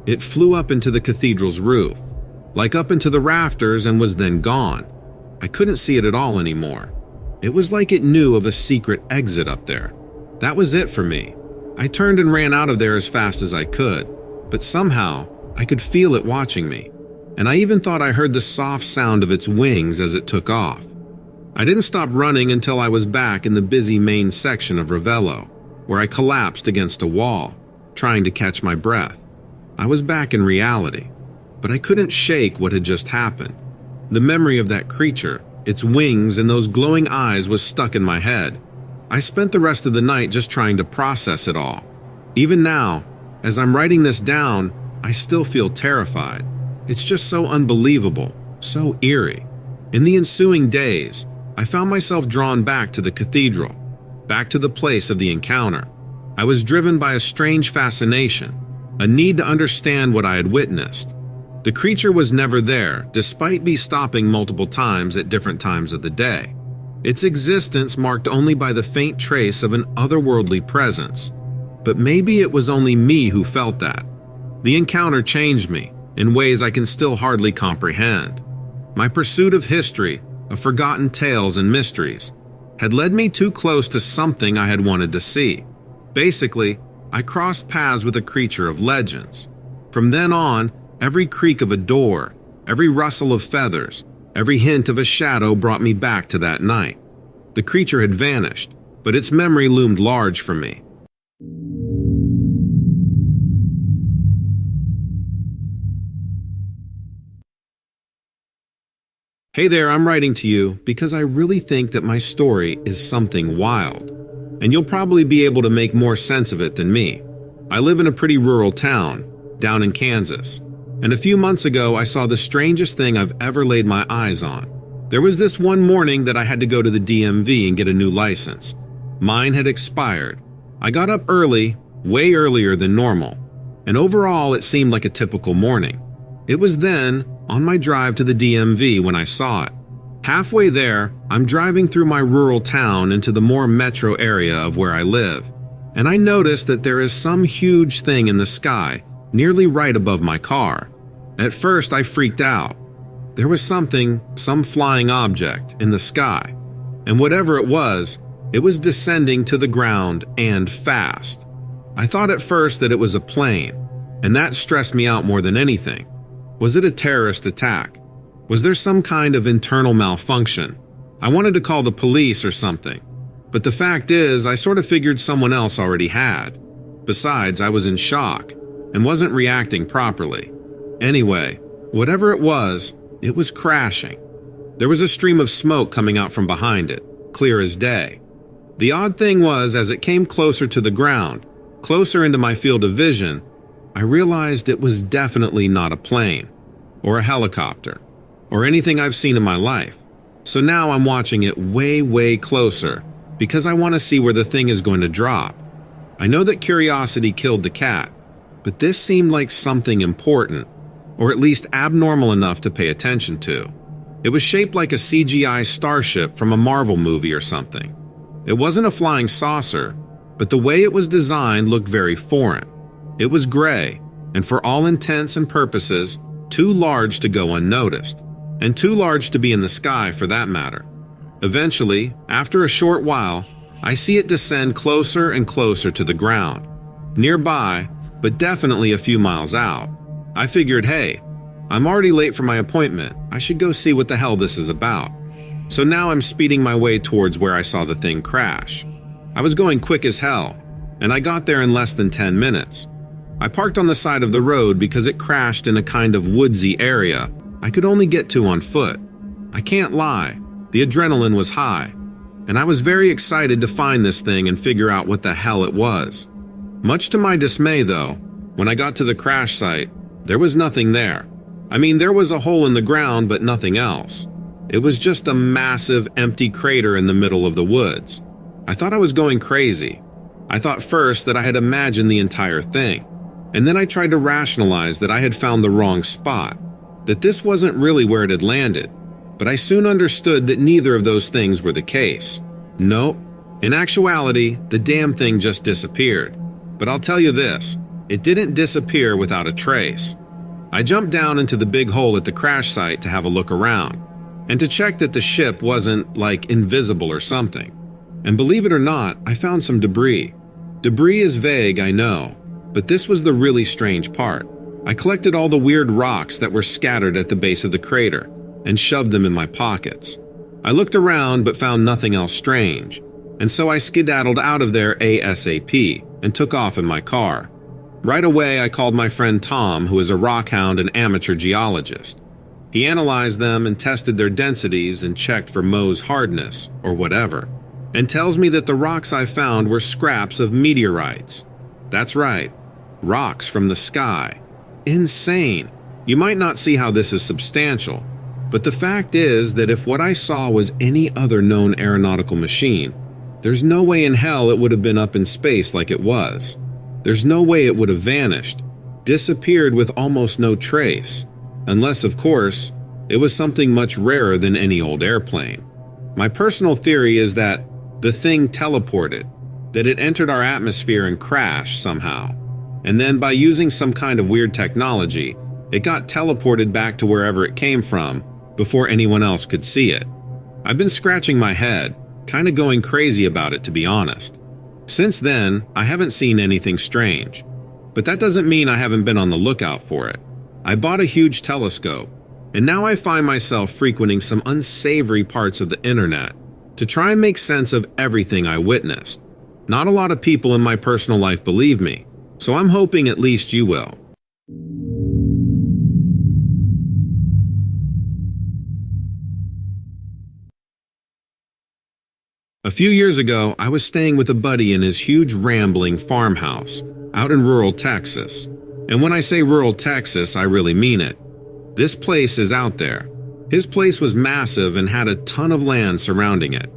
it flew up into the cathedral's roof, like up into the rafters, and was then gone. I couldn't see it at all anymore. It was like it knew of a secret exit up there. That was it for me. I turned and ran out of there as fast as I could, but somehow I could feel it watching me, and I even thought I heard the soft sound of its wings as it took off. I didn't stop running until I was back in the busy main section of Ravello, where I collapsed against a wall, trying to catch my breath. I was back in reality, but I couldn't shake what had just happened. The memory of that creature, its wings and those glowing eyes was stuck in my head. I spent the rest of the night just trying to process it all. Even now, as I'm writing this down, I still feel terrified. It's just so unbelievable, so eerie. In the ensuing days, I found myself drawn back to the cathedral, back to the place of the encounter. I was driven by a strange fascination, a need to understand what I had witnessed. The creature was never there, despite me stopping multiple times at different times of the day. Its existence marked only by the faint trace of an otherworldly presence. But maybe it was only me who felt that. The encounter changed me in ways I can still hardly comprehend. My pursuit of history, of forgotten tales and mysteries, had led me too close to something I had wanted to see. Basically, I crossed paths with a creature of legends. From then on, every creak of a door, every rustle of feathers, every hint of a shadow brought me back to that night. The creature had vanished, but its memory loomed large for me. Hey there, I'm writing to you because I really think that my story is something wild, and you'll probably be able to make more sense of it than me. I live in a pretty rural town, down in Kansas, and a few months ago I saw the strangest thing I've ever laid my eyes on. There was this one morning that I had to go to the DMV and get a new license. Mine had expired. I got up early, way earlier than normal, and overall it seemed like a typical morning. It was then, on my drive to the DMV, when I saw it. Halfway there, I'm driving through my rural town into the more metro area of where I live, and I notice that there is some huge thing in the sky, nearly right above my car. At first, I freaked out. There was some flying object, in the sky, and whatever it was descending to the ground and fast. I thought at first that it was a plane, and that stressed me out more than anything. Was it a terrorist attack? Was there some kind of internal malfunction? I wanted to call the police or something, but the fact is I sort of figured someone else already had. Besides, I was in shock and wasn't reacting properly. Anyway, whatever it was crashing. There was a stream of smoke coming out from behind it, clear as day. The odd thing was, as it came closer to the ground, closer into my field of vision, I realized it was definitely not a plane, or a helicopter, or anything I've seen in my life. So now I'm watching it way closer, because I want to see where the thing is going to drop. I know that curiosity killed the cat, but this seemed like something important, or at least abnormal enough to pay attention to. It was shaped like a CGI starship from a Marvel movie or something. It wasn't a flying saucer, but the way it was designed looked very foreign. It was gray, and for all intents and purposes, too large to go unnoticed, and too large to be in the sky for that matter. Eventually, after a short while, I see it descend closer and closer to the ground. Nearby, but definitely a few miles out. I figured, hey, I'm already late for my appointment. I should go see what the hell this is about. So now I'm speeding my way towards where I saw the thing crash. I was going quick as hell, and I got there in less than 10 minutes. I parked on the side of the road because it crashed in a kind of woodsy area I could only get to on foot. I can't lie, the adrenaline was high, and I was very excited to find this thing and figure out what the hell it was. Much to my dismay though, when I got to the crash site, there was nothing there. I mean, there was a hole in the ground, but nothing else. It was just a massive empty crater in the middle of the woods. I thought I was going crazy. I thought first that I had imagined the entire thing. And then I tried to rationalize that I had found the wrong spot, that this wasn't really where it had landed. But I soon understood that neither of those things were the case. Nope. In actuality, the damn thing just disappeared. But I'll tell you this, it didn't disappear without a trace. I jumped down into the big hole at the crash site to have a look around, and to check that the ship wasn't, like, invisible or something. And believe it or not, I found some debris. Debris is vague, I know, but this was the really strange part. I collected all the weird rocks that were scattered at the base of the crater and shoved them in my pockets. I looked around but found nothing else strange, and so I skedaddled out of there ASAP and took off in my car. Right away, I called my friend Tom, who is a rockhound and amateur geologist. He analyzed them and tested their densities and checked for Mohs hardness, or whatever, and tells me that the rocks I found were scraps of meteorites. That's right, rocks from the sky. Insane. You might not see how this is substantial, but the fact is that if what I saw was any other known aeronautical machine, there's no way in hell it would have been up in space like it was. There's no way it would have vanished, disappeared with almost no trace, unless, of course, it was something much rarer than any old airplane. My personal theory is that the thing teleported, that it entered our atmosphere and crashed somehow. and then by using some kind of weird technology, it got teleported back to wherever it came from before anyone else could see it. I've been scratching my head, kind of going crazy about it, to be honest. Since then, I haven't seen anything strange, but that doesn't mean I haven't been on the lookout for it. I bought a huge telescope, and now I find myself frequenting some unsavory parts of the internet to try and make sense of everything I witnessed. Not a lot of people in my personal life believe me, so I'm hoping at least you will. A few years ago, I was staying with a buddy in his huge rambling farmhouse out in rural Texas. And when I say rural Texas, I really mean it. This place is out there. His place was massive and had a ton of land surrounding it.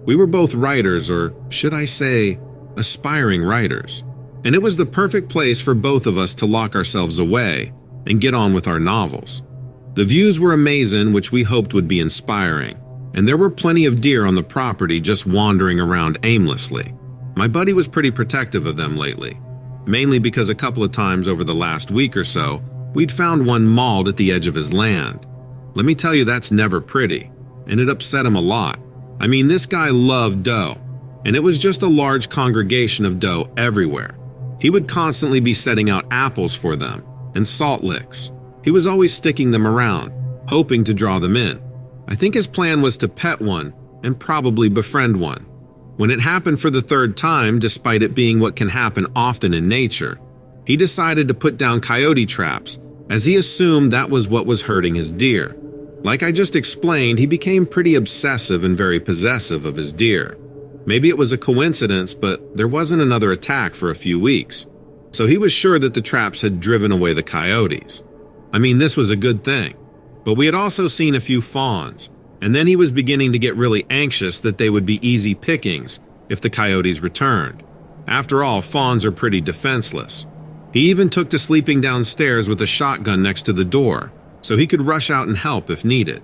We were both writers, or should I say, aspiring writers. And it was the perfect place for both of us to lock ourselves away and get on with our novels. The views were amazing, which we hoped would be inspiring. And there were plenty of deer on the property just wandering around aimlessly. My buddy was pretty protective of them lately, mainly because a couple of times over the last week or so, we'd found one mauled at the edge of his land. Let me tell you, that's never pretty, and it upset him a lot. I mean, this guy loved doe, and it was just a large congregation of doe everywhere. He would constantly be setting out apples for them and salt licks. He was always sticking them around, hoping to draw them in. I think his plan was to pet one and probably befriend one. When it happened for the third time, despite it being what can happen often in nature, he decided to put down coyote traps, as he assumed that was what was hurting his deer. Like I just explained, he became pretty obsessive and very possessive of his deer. Maybe it was a coincidence, but there wasn't another attack for a few weeks, so he was sure that the traps had driven away the coyotes. I mean, this was a good thing. But we had also seen a few fawns, and then he was beginning to get really anxious that they would be easy pickings if the coyotes returned. After all, fawns are pretty defenseless. He even took to sleeping downstairs with a shotgun next to the door, so he could rush out and help if needed.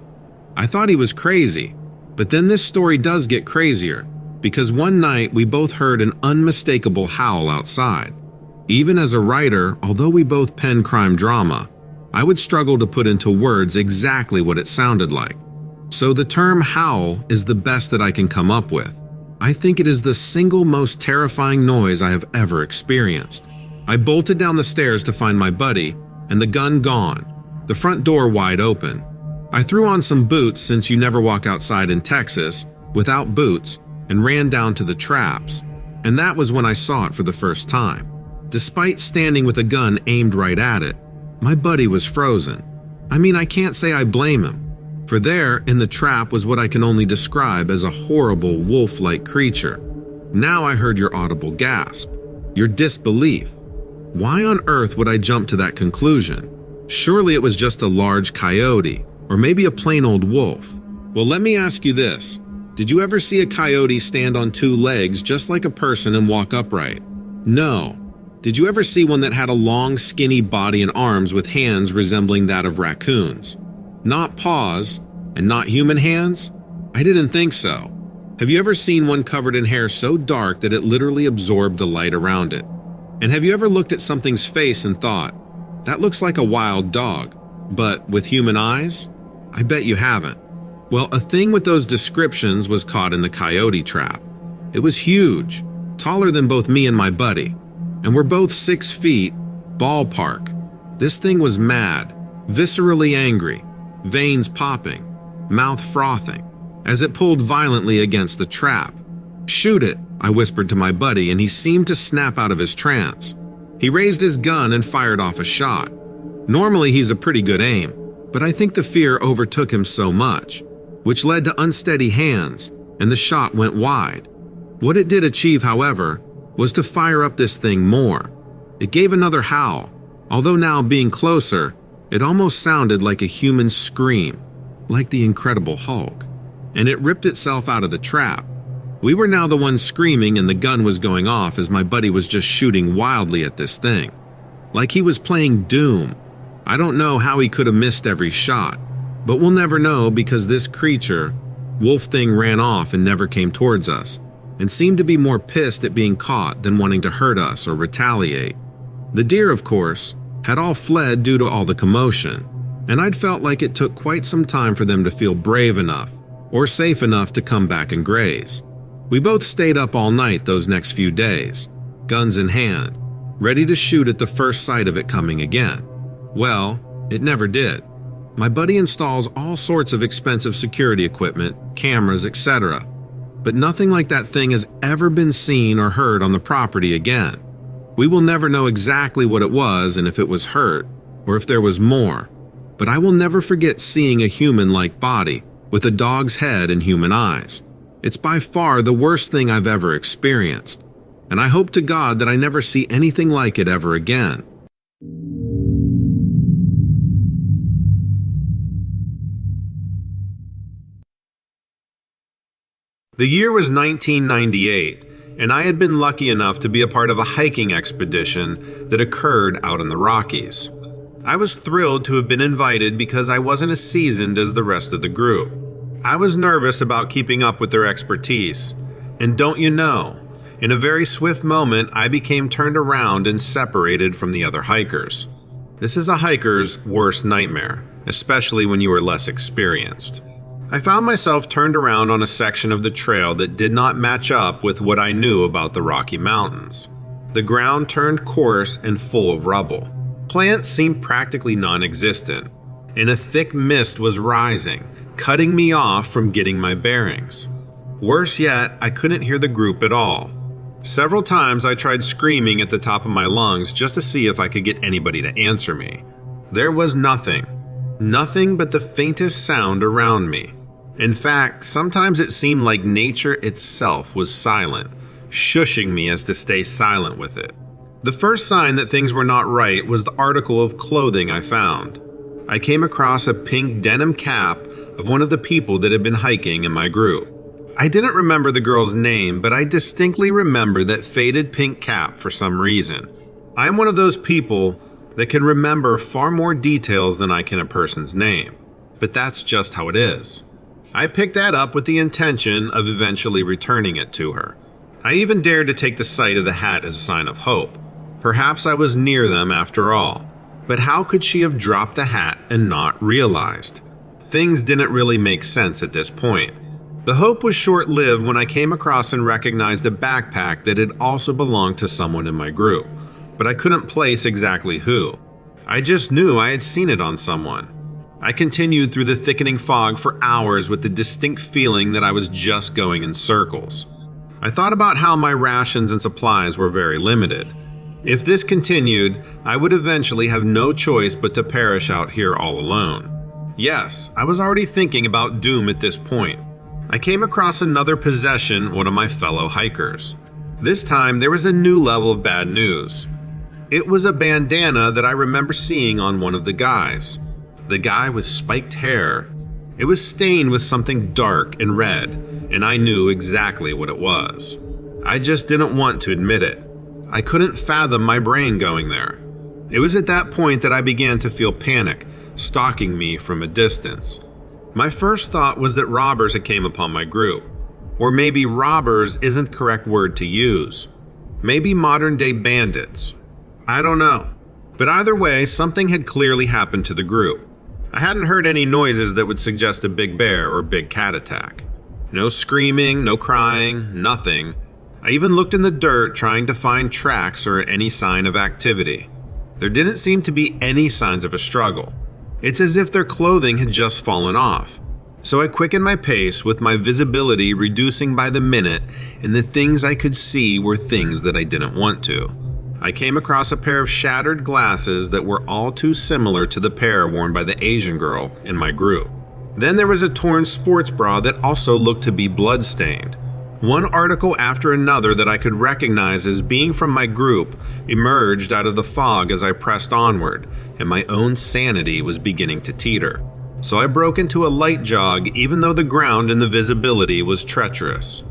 I thought he was crazy, but then this story does get crazier, because one night we both heard an unmistakable howl outside. Even as a writer, although we both pen crime drama, I would struggle to put into words exactly what it sounded like. So the term howl is the best that I can come up with. I think it is the single most terrifying noise I have ever experienced. I bolted down the stairs to find my buddy, and the gun gone, the front door wide open. I threw on some boots, since you never walk outside in Texas without boots, and ran down to the traps. And that was when I saw it for the first time. Despite standing with a gun aimed right at it, my buddy was frozen. I mean, I can't say I blame him, for there in the trap was what I can only describe as a horrible wolf-like creature. Now I heard your audible gasp, your disbelief. Why on earth would I jump to that conclusion? Surely it was just a large coyote, or maybe a plain old wolf. Well, let me ask you this. Did you ever see a coyote stand on two legs just like a person and walk upright? No. Did you ever see one that had a long, skinny body and arms with hands resembling that of raccoons? Not paws, and not human hands? I didn't think so. Have you ever seen one covered in hair so dark that it literally absorbed the light around it? And have you ever looked at something's face and thought, that looks like a wild dog, but with human eyes? I bet you haven't. Well, a thing with those descriptions was caught in the coyote trap. It was huge, taller than both me and my buddy. And we're both 6 feet, ballpark. This thing was mad, viscerally angry, veins popping, mouth frothing, as it pulled violently against the trap. "Shoot it," I whispered to my buddy, and he seemed to snap out of his trance. He raised his gun and fired off a shot. Normally he's a pretty good aim, but I think the fear overtook him so much, which led to unsteady hands, and the shot went wide. What it did achieve, however, was to fire up this thing more. It gave another howl, although now being closer, it almost sounded like a human scream, like the Incredible Hulk, and it ripped itself out of the trap. We were now the ones screaming, and the gun was going off as my buddy was just shooting wildly at this thing, like he was playing Doom. I don't know how he could have missed every shot, but we'll never know, because this creature, wolf thing, ran off and never came towards us, and seemed to be more pissed at being caught than wanting to hurt us or retaliate. The deer, of course, had all fled due to all the commotion, and I'd felt like it took quite some time for them to feel brave enough or safe enough to come back and graze. We both stayed up all night those next few days, guns in hand, ready to shoot at the first sight of it coming again. Well, it never did. My buddy installs all sorts of expensive security equipment, cameras, etc., but nothing like that thing has ever been seen or heard on the property again. We will never know exactly what it was and if it was hurt, or if there was more, but I will never forget seeing a human-like body with a dog's head and human eyes. It's by far the worst thing I've ever experienced, and I hope to God that I never see anything like it ever again. The year was 1998, and I had been lucky enough to be a part of a hiking expedition that occurred out in the Rockies. I was thrilled to have been invited because I wasn't as seasoned as the rest of the group. I was nervous about keeping up with their expertise, and don't you know, in a very swift moment I became turned around and separated from the other hikers. This is a hiker's worst nightmare, especially when you are less experienced. I found myself turned around on a section of the trail that did not match up with what I knew about the Rocky Mountains. The ground turned coarse and full of rubble. Plants seemed practically non-existent, and a thick mist was rising, cutting me off from getting my bearings. Worse yet, I couldn't hear the group at all. Several times I tried screaming at the top of my lungs just to see if I could get anybody to answer me. There was nothing. Nothing but the faintest sound around me. In fact, sometimes it seemed like nature itself was silent, shushing me as to stay silent with it. The first sign that things were not right was the article of clothing I found. I came across a pink denim cap of one of the people that had been hiking in my group. I didn't remember the girl's name, but I distinctly remember that faded pink cap for some reason. I'm one of those people that can remember far more details than I can a person's name, but that's just how it is. I picked that up with the intention of eventually returning it to her. I even dared to take the sight of the hat as a sign of hope. Perhaps I was near them after all. But how could she have dropped the hat and not realized? Things didn't really make sense at this point. The hope was short-lived when I came across and recognized a backpack that had also belonged to someone in my group, but I couldn't place exactly who. I just knew I had seen it on someone. I continued through the thickening fog for hours with the distinct feeling that I was just going in circles. I thought about how my rations and supplies were very limited. If this continued, I would eventually have no choice but to perish out here all alone. Yes, I was already thinking about doom at this point. I came across another possession, one of my fellow hikers. This time there was a new level of bad news. It was a bandana that I remember seeing on one of the guys. The guy with spiked hair. It was stained with something dark and red, and I knew exactly what it was. I just didn't want to admit it. I couldn't fathom my brain going there. It was at that point that I began to feel panic, stalking me from a distance. My first thought was that robbers had came upon my group. Or maybe robbers isn't the correct word to use. Maybe modern-day bandits. I don't know. But either way, something had clearly happened to the group. I hadn't heard any noises that would suggest a big bear or big cat attack. No screaming, no crying, nothing. I even looked in the dirt trying to find tracks or any sign of activity. There didn't seem to be any signs of a struggle. It's as if their clothing had just fallen off. So I quickened my pace with my visibility reducing by the minute, and the things I could see were things that I didn't want to. I came across a pair of shattered glasses that were all too similar to the pair worn by the Asian girl in my group. Then there was a torn sports bra that also looked to be blood-stained. One article after another that I could recognize as being from my group emerged out of the fog as I pressed onward, and my own sanity was beginning to teeter. So I broke into a light jog even though the ground and the visibility was treacherous.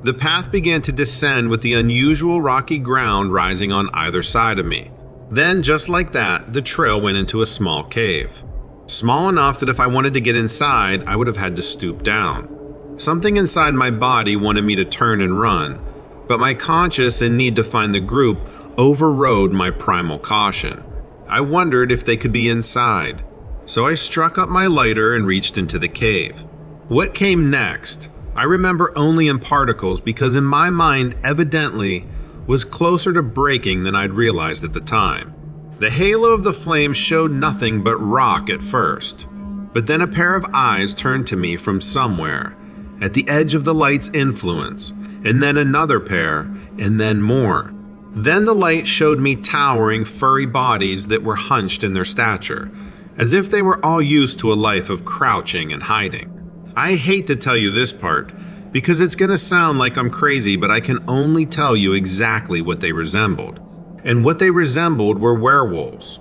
The path began to descend with the unusual rocky ground rising on either side of me. Then, just like that, the trail went into a small cave. Small enough that if I wanted to get inside, I would have had to stoop down. Something inside my body wanted me to turn and run, but my conscience and need to find the group overrode my primal caution. I wondered if they could be inside, so I struck up my lighter and reached into the cave. What came next, I remember only in particles because in my mind, evidently, was closer to breaking than I'd realized at the time. The halo of the flame showed nothing but rock at first, but then a pair of eyes turned to me from somewhere, at the edge of the light's influence, and then another pair, and then more. Then the light showed me towering, furry bodies that were hunched in their stature, as if they were all used to a life of crouching and hiding. I hate to tell you this part, because it's gonna sound like I'm crazy, but I can only tell you exactly what they resembled. And what they resembled were werewolves.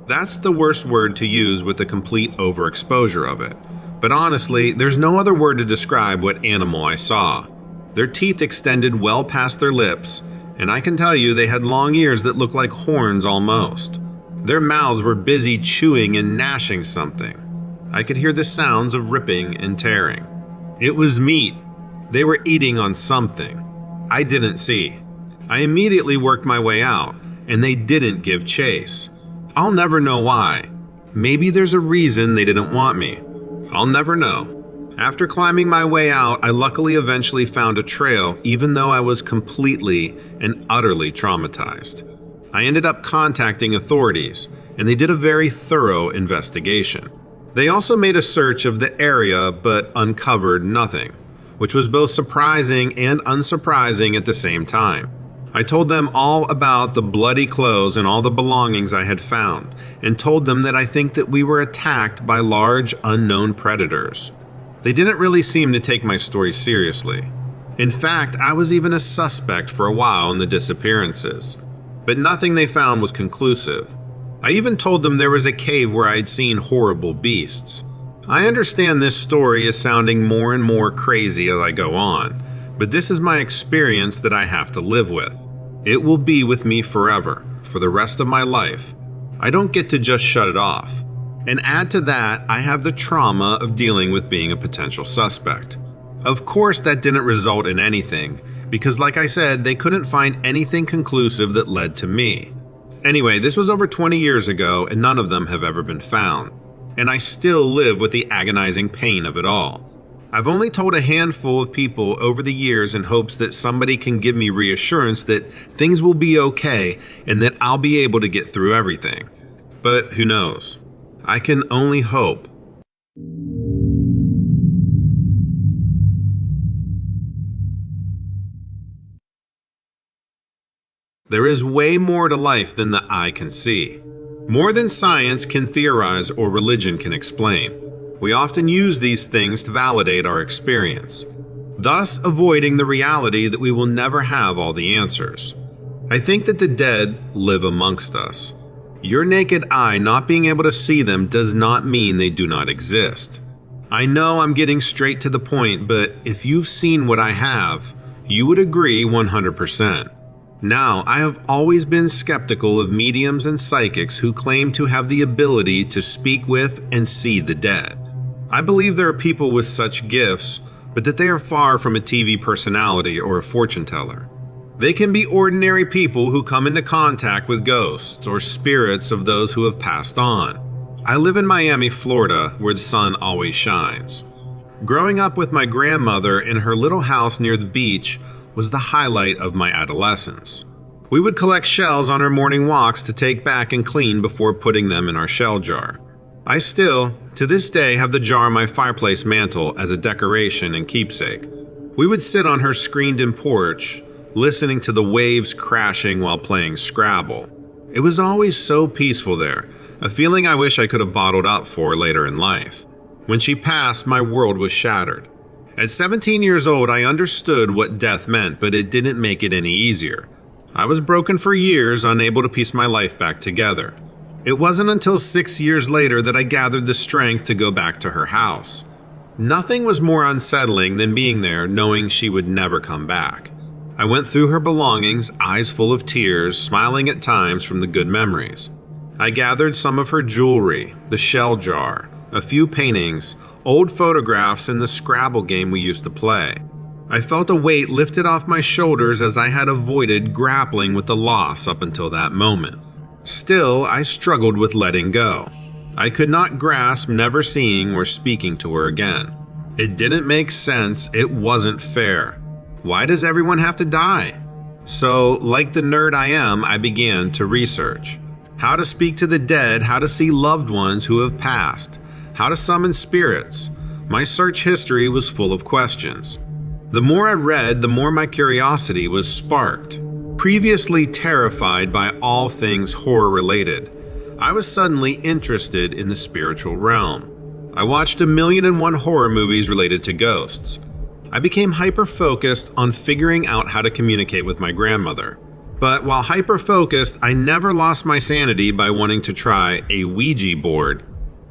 That's the worst word to use with the complete overexposure of it. But honestly, there's no other word to describe what animal I saw. Their teeth extended well past their lips, and I can tell you they had long ears that looked like horns almost. Their mouths were busy chewing and gnashing something. I could hear the sounds of ripping and tearing. It was meat. They were eating on something. I didn't see. I immediately worked my way out, and they didn't give chase. I'll never know why. Maybe there's a reason they didn't want me. I'll never know. After climbing my way out, I luckily eventually found a trail, even though I was completely and utterly traumatized. I ended up contacting authorities, and they did a very thorough investigation. They also made a search of the area but uncovered nothing, which was both surprising and unsurprising at the same time. I told them all about the bloody clothes and all the belongings I had found, and told them that I think that we were attacked by large unknown predators. They didn't really seem to take my story seriously. In fact, I was even a suspect for a while in the disappearances. But nothing they found was conclusive. I even told them there was a cave where I had seen horrible beasts. I understand this story is sounding more and more crazy as I go on, but this is my experience that I have to live with. It will be with me forever, for the rest of my life. I don't get to just shut it off. And add to that, I have the trauma of dealing with being a potential suspect. Of course, that didn't result in anything, because like I said, they couldn't find anything conclusive that led to me. Anyway, this was over 20 years ago, and none of them have ever been found. And I still live with the agonizing pain of it all. I've only told a handful of people over the years in hopes that somebody can give me reassurance that things will be okay and that I'll be able to get through everything. But who knows? I can only hope. There is way more to life than the eye can see. More than science can theorize or religion can explain. We often use these things to validate our experience, thus avoiding the reality that we will never have all the answers. I think that the dead live amongst us. Your naked eye not being able to see them does not mean they do not exist. I know I'm getting straight to the point, but if you've seen what I have, you would agree 100%. Now, I have always been skeptical of mediums and psychics who claim to have the ability to speak with and see the dead. I believe there are people with such gifts, but that they are far from a TV personality or a fortune teller. They can be ordinary people who come into contact with ghosts or spirits of those who have passed on. I live in Miami, Florida, where the sun always shines. Growing up with my grandmother in her little house near the beach was the highlight of my adolescence. We would collect shells on our morning walks to take back and clean before putting them in our shell jar. I still, to this day, have the jar on my fireplace mantle as a decoration and keepsake. We would sit on her screened-in porch, listening to the waves crashing while playing Scrabble. It was always so peaceful there, a feeling I wish I could have bottled up for later in life. When she passed, my world was shattered. At 17 years old, I understood what death meant, but it didn't make it any easier. I was broken for years, unable to piece my life back together. It wasn't until 6 years later that I gathered the strength to go back to her house. Nothing was more unsettling than being there knowing she would never come back. I went through her belongings, eyes full of tears, smiling at times from the good memories. I gathered some of her jewelry, the shell jar, a few paintings, old photographs, and the Scrabble game we used to play. I felt a weight lifted off my shoulders as I had avoided grappling with the loss up until that moment. Still, I struggled with letting go. I could not grasp never seeing or speaking to her again. It didn't make sense. It wasn't fair. Why does everyone have to die? So, like the nerd I am, I began to research. How to speak to the dead, how to see loved ones who have passed, how to summon spirits. My search history was full of questions. The more I read, the more my curiosity was sparked. Previously terrified by all things horror-related, I was suddenly interested in the spiritual realm. I watched 1,000,001 horror movies related to ghosts. I became hyper-focused on figuring out how to communicate with my grandmother. But while hyper-focused, I never lost my sanity by wanting to try a Ouija board.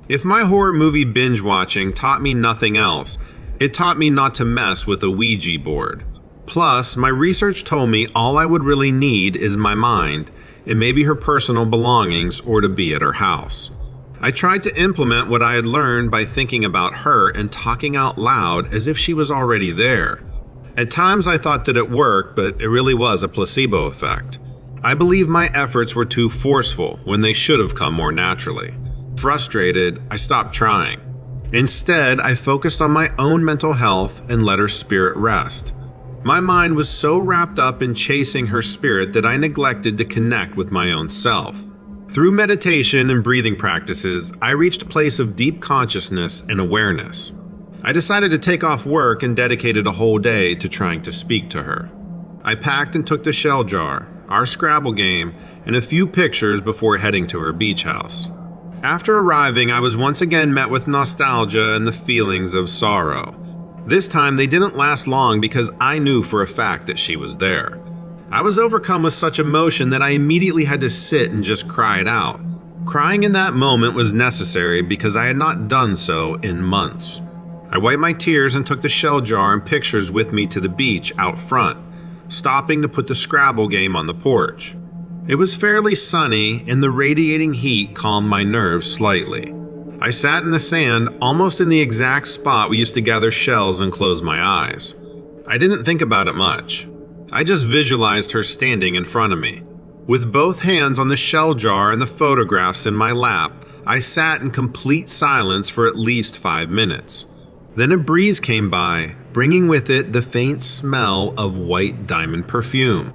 If my horror movie binge-watching taught me nothing else, it taught me not to mess with a Ouija board. Plus, my research told me all I would really need is my mind, and maybe her personal belongings, or to be at her house. I tried to implement what I had learned by thinking about her and talking out loud as if she was already there. At times I thought that it worked, but it really was a placebo effect. I believe my efforts were too forceful when they should have come more naturally. Frustrated, I stopped trying. Instead, I focused on my own mental health and let her spirit rest. My mind was so wrapped up in chasing her spirit that I neglected to connect with my own self. Through meditation and breathing practices, I reached a place of deep consciousness and awareness. I decided to take off work and dedicated a whole day to trying to speak to her. I packed and took the shell jar, our Scrabble game, and a few pictures before heading to her beach house. After arriving, I was once again met with nostalgia and the feelings of sorrow. This time they didn't last long because I knew for a fact that she was there. I was overcome with such emotion that I immediately had to sit and just cry it out. Crying in that moment was necessary because I had not done so in months. I wiped my tears and took the shell jar and pictures with me to the beach out front, stopping to put the Scrabble game on the porch. It was fairly sunny, and the radiating heat calmed my nerves slightly. I sat in the sand, almost in the exact spot we used to gather shells, and closed my eyes. I didn't think about it much. I just visualized her standing in front of me. With both hands on the shell jar and the photographs in my lap, I sat in complete silence for at least 5 minutes. Then a breeze came by, bringing with it the faint smell of white diamond perfume.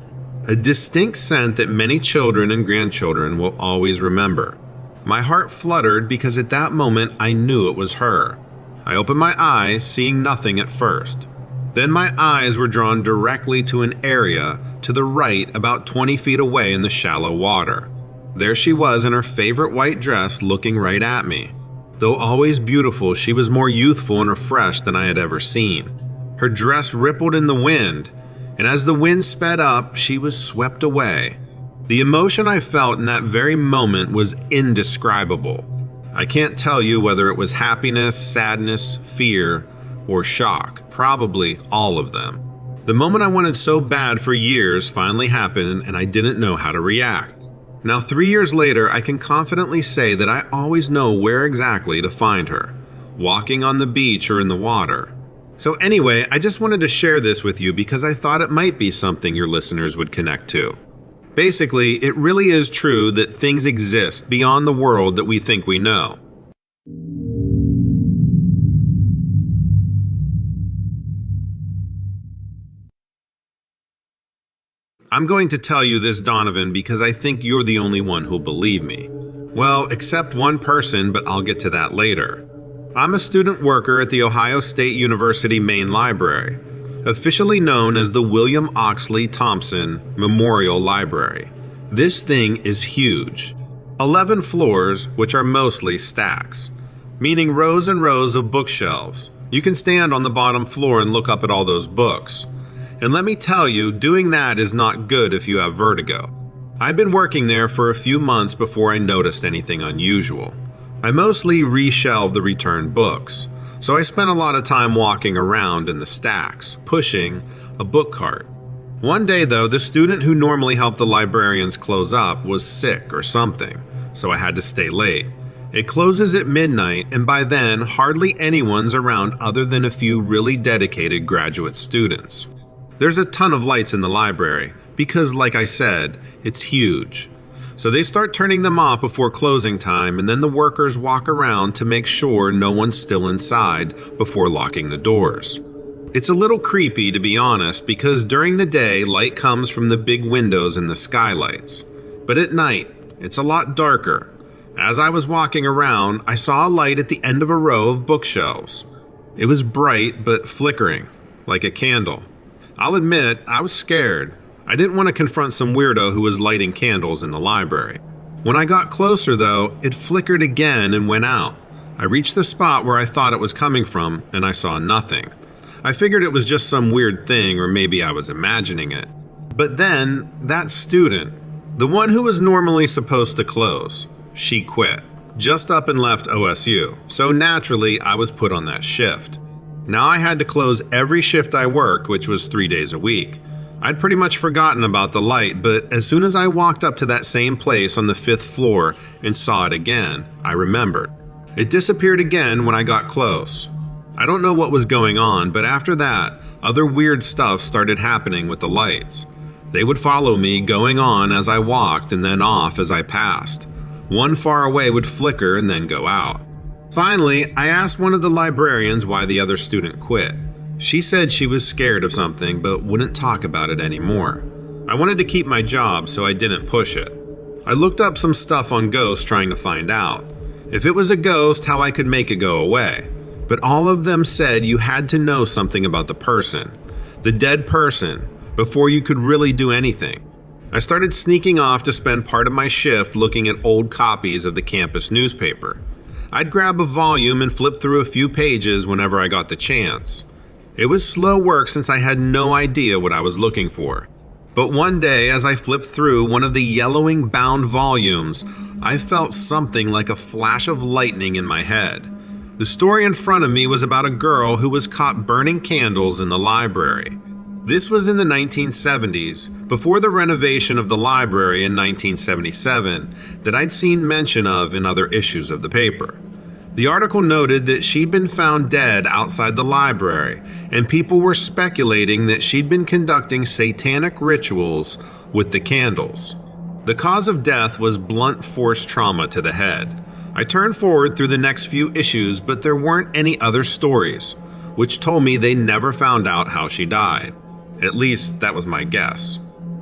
A distinct scent that many children and grandchildren will always remember. My heart fluttered because at that moment I knew it was her. I opened my eyes, seeing nothing at first. Then my eyes were drawn directly to an area to the right about 20 feet away in the shallow water. There she was in her favorite white dress looking right at me. Though always beautiful, she was more youthful and refreshed than I had ever seen. Her dress rippled in the wind, and as the wind sped up, she was swept away. The emotion I felt in that very moment was indescribable. I can't tell you whether it was happiness, sadness, fear, or shock. Probably all of them. The moment I wanted so bad for years finally happened, and I didn't know how to react. Now 3 years later, I can confidently say that I always know where exactly to find her, walking on the beach or in the water. So anyway, I just wanted to share this with you because I thought it might be something your listeners would connect to. Basically, it really is true that things exist beyond the world that we think we know. I'm going to tell you this, Donovan, because I think you're the only one who'll believe me. Well, except one person, but I'll get to that later. I'm a student worker at the Ohio State University Main Library, officially known as the William Oxley Thompson Memorial Library. This thing is huge. 11 floors, which are mostly stacks, meaning rows and rows of bookshelves. You can stand on the bottom floor and look up at all those books. And let me tell you, doing that is not good if you have vertigo. I'd been working there for a few months before I noticed anything unusual. I mostly reshelved the returned books, so I spent a lot of time walking around in the stacks, pushing a book cart. One day though, the student who normally helped the librarians close up was sick or something, so I had to stay late. It closes at midnight, and by then, hardly anyone's around other than a few really dedicated graduate students. There's a ton of lights in the library, because like I said, it's huge. So they start turning them off before closing time, and then the workers walk around to make sure no one's still inside before locking the doors. It's a little creepy, to be honest, because during the day, light comes from the big windows and the skylights. But at night, it's a lot darker. As I was walking around, I saw a light at the end of a row of bookshelves. It was bright but flickering, like a candle. I'll admit, I was scared. I didn't want to confront some weirdo who was lighting candles in the library. When I got closer, though, it flickered again and went out. I reached the spot where I thought it was coming from, and I saw nothing. I figured it was just some weird thing, or maybe I was imagining it. But then, that student, the one who was normally supposed to close, she quit, just up and left OSU, so naturally I was put on that shift. Now I had to close every shift I worked, which was 3 days a week. I'd pretty much forgotten about the light, but as soon as I walked up to that same place on the 5th floor and saw it again, I remembered. It disappeared again when I got close. I don't know what was going on, but after that, other weird stuff started happening with the lights. They would follow me going on as I walked and then off as I passed. One far away would flicker and then go out. Finally, I asked one of the librarians why the other student quit. She said she was scared of something but wouldn't talk about it anymore. I wanted to keep my job, so I didn't push it. I looked up some stuff on ghosts trying to find out. If it was a ghost, how I could make it go away. But all of them said you had to know something about the person, the dead person, before you could really do anything. I started sneaking off to spend part of my shift looking at old copies of the campus newspaper. I'd grab a volume and flip through a few pages whenever I got the chance. It was slow work since I had no idea what I was looking for. But one day, as I flipped through one of the yellowing bound volumes, I felt something like a flash of lightning in my head. The story in front of me was about a girl who was caught burning candles in the library. This was in the 1970s, before the renovation of the library in 1977 that I'd seen mention of in other issues of the paper. The article noted that she'd been found dead outside the library, and people were speculating that she'd been conducting satanic rituals with the candles. The cause of death was blunt force trauma to the head. I turned forward through the next few issues, but there weren't any other stories, which told me they never found out how she died. At least, that was my guess.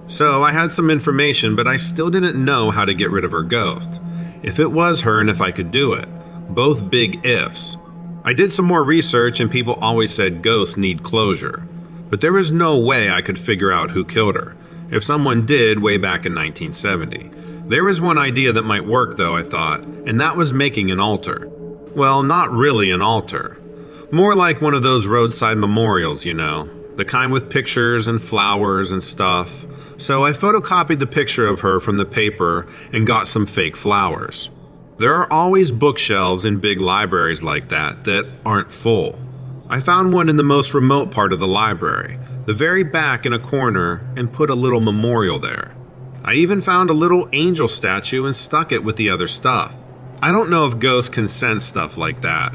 So I had some information, but I still didn't know how to get rid of her ghost. If it was her and if I could do it. Both big ifs. I did some more research and people always said ghosts need closure. But there was no way I could figure out who killed her. If someone did way back in 1970. There was one idea that might work though, I thought, and that was making an altar. Well, not really an altar. More like one of those roadside memorials, you know. The kind with pictures and flowers and stuff. So I photocopied the picture of her from the paper and got some fake flowers. There are always bookshelves in big libraries like that aren't full. I found one in the most remote part of the library, the very back in a corner, and put a little memorial there. I even found a little angel statue and stuck it with the other stuff. I don't know if ghosts can sense stuff like that.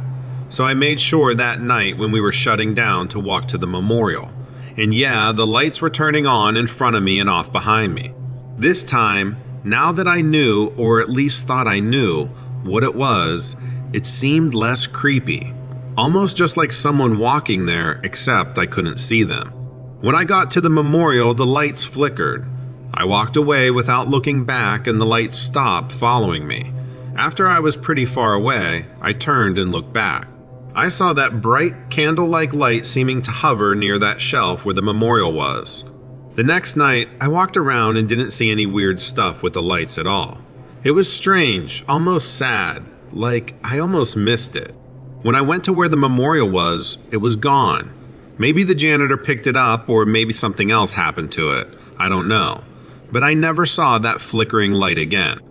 So I made sure that night when we were shutting down to walk to the memorial. And yeah, the lights were turning on in front of me and off behind me. This time, now that I knew, or at least thought I knew, what it was, it seemed less creepy. Almost just like someone walking there, except I couldn't see them. When I got to the memorial, the lights flickered. I walked away without looking back and the lights stopped following me. After I was pretty far away, I turned and looked back. I saw that bright, candle-like light seeming to hover near that shelf where the memorial was. The next night, I walked around and didn't see any weird stuff with the lights at all. It was strange, almost sad, like I almost missed it. When I went to where the memorial was, it was gone. Maybe the janitor picked it up or maybe something else happened to it. I don't know. But I never saw that flickering light again.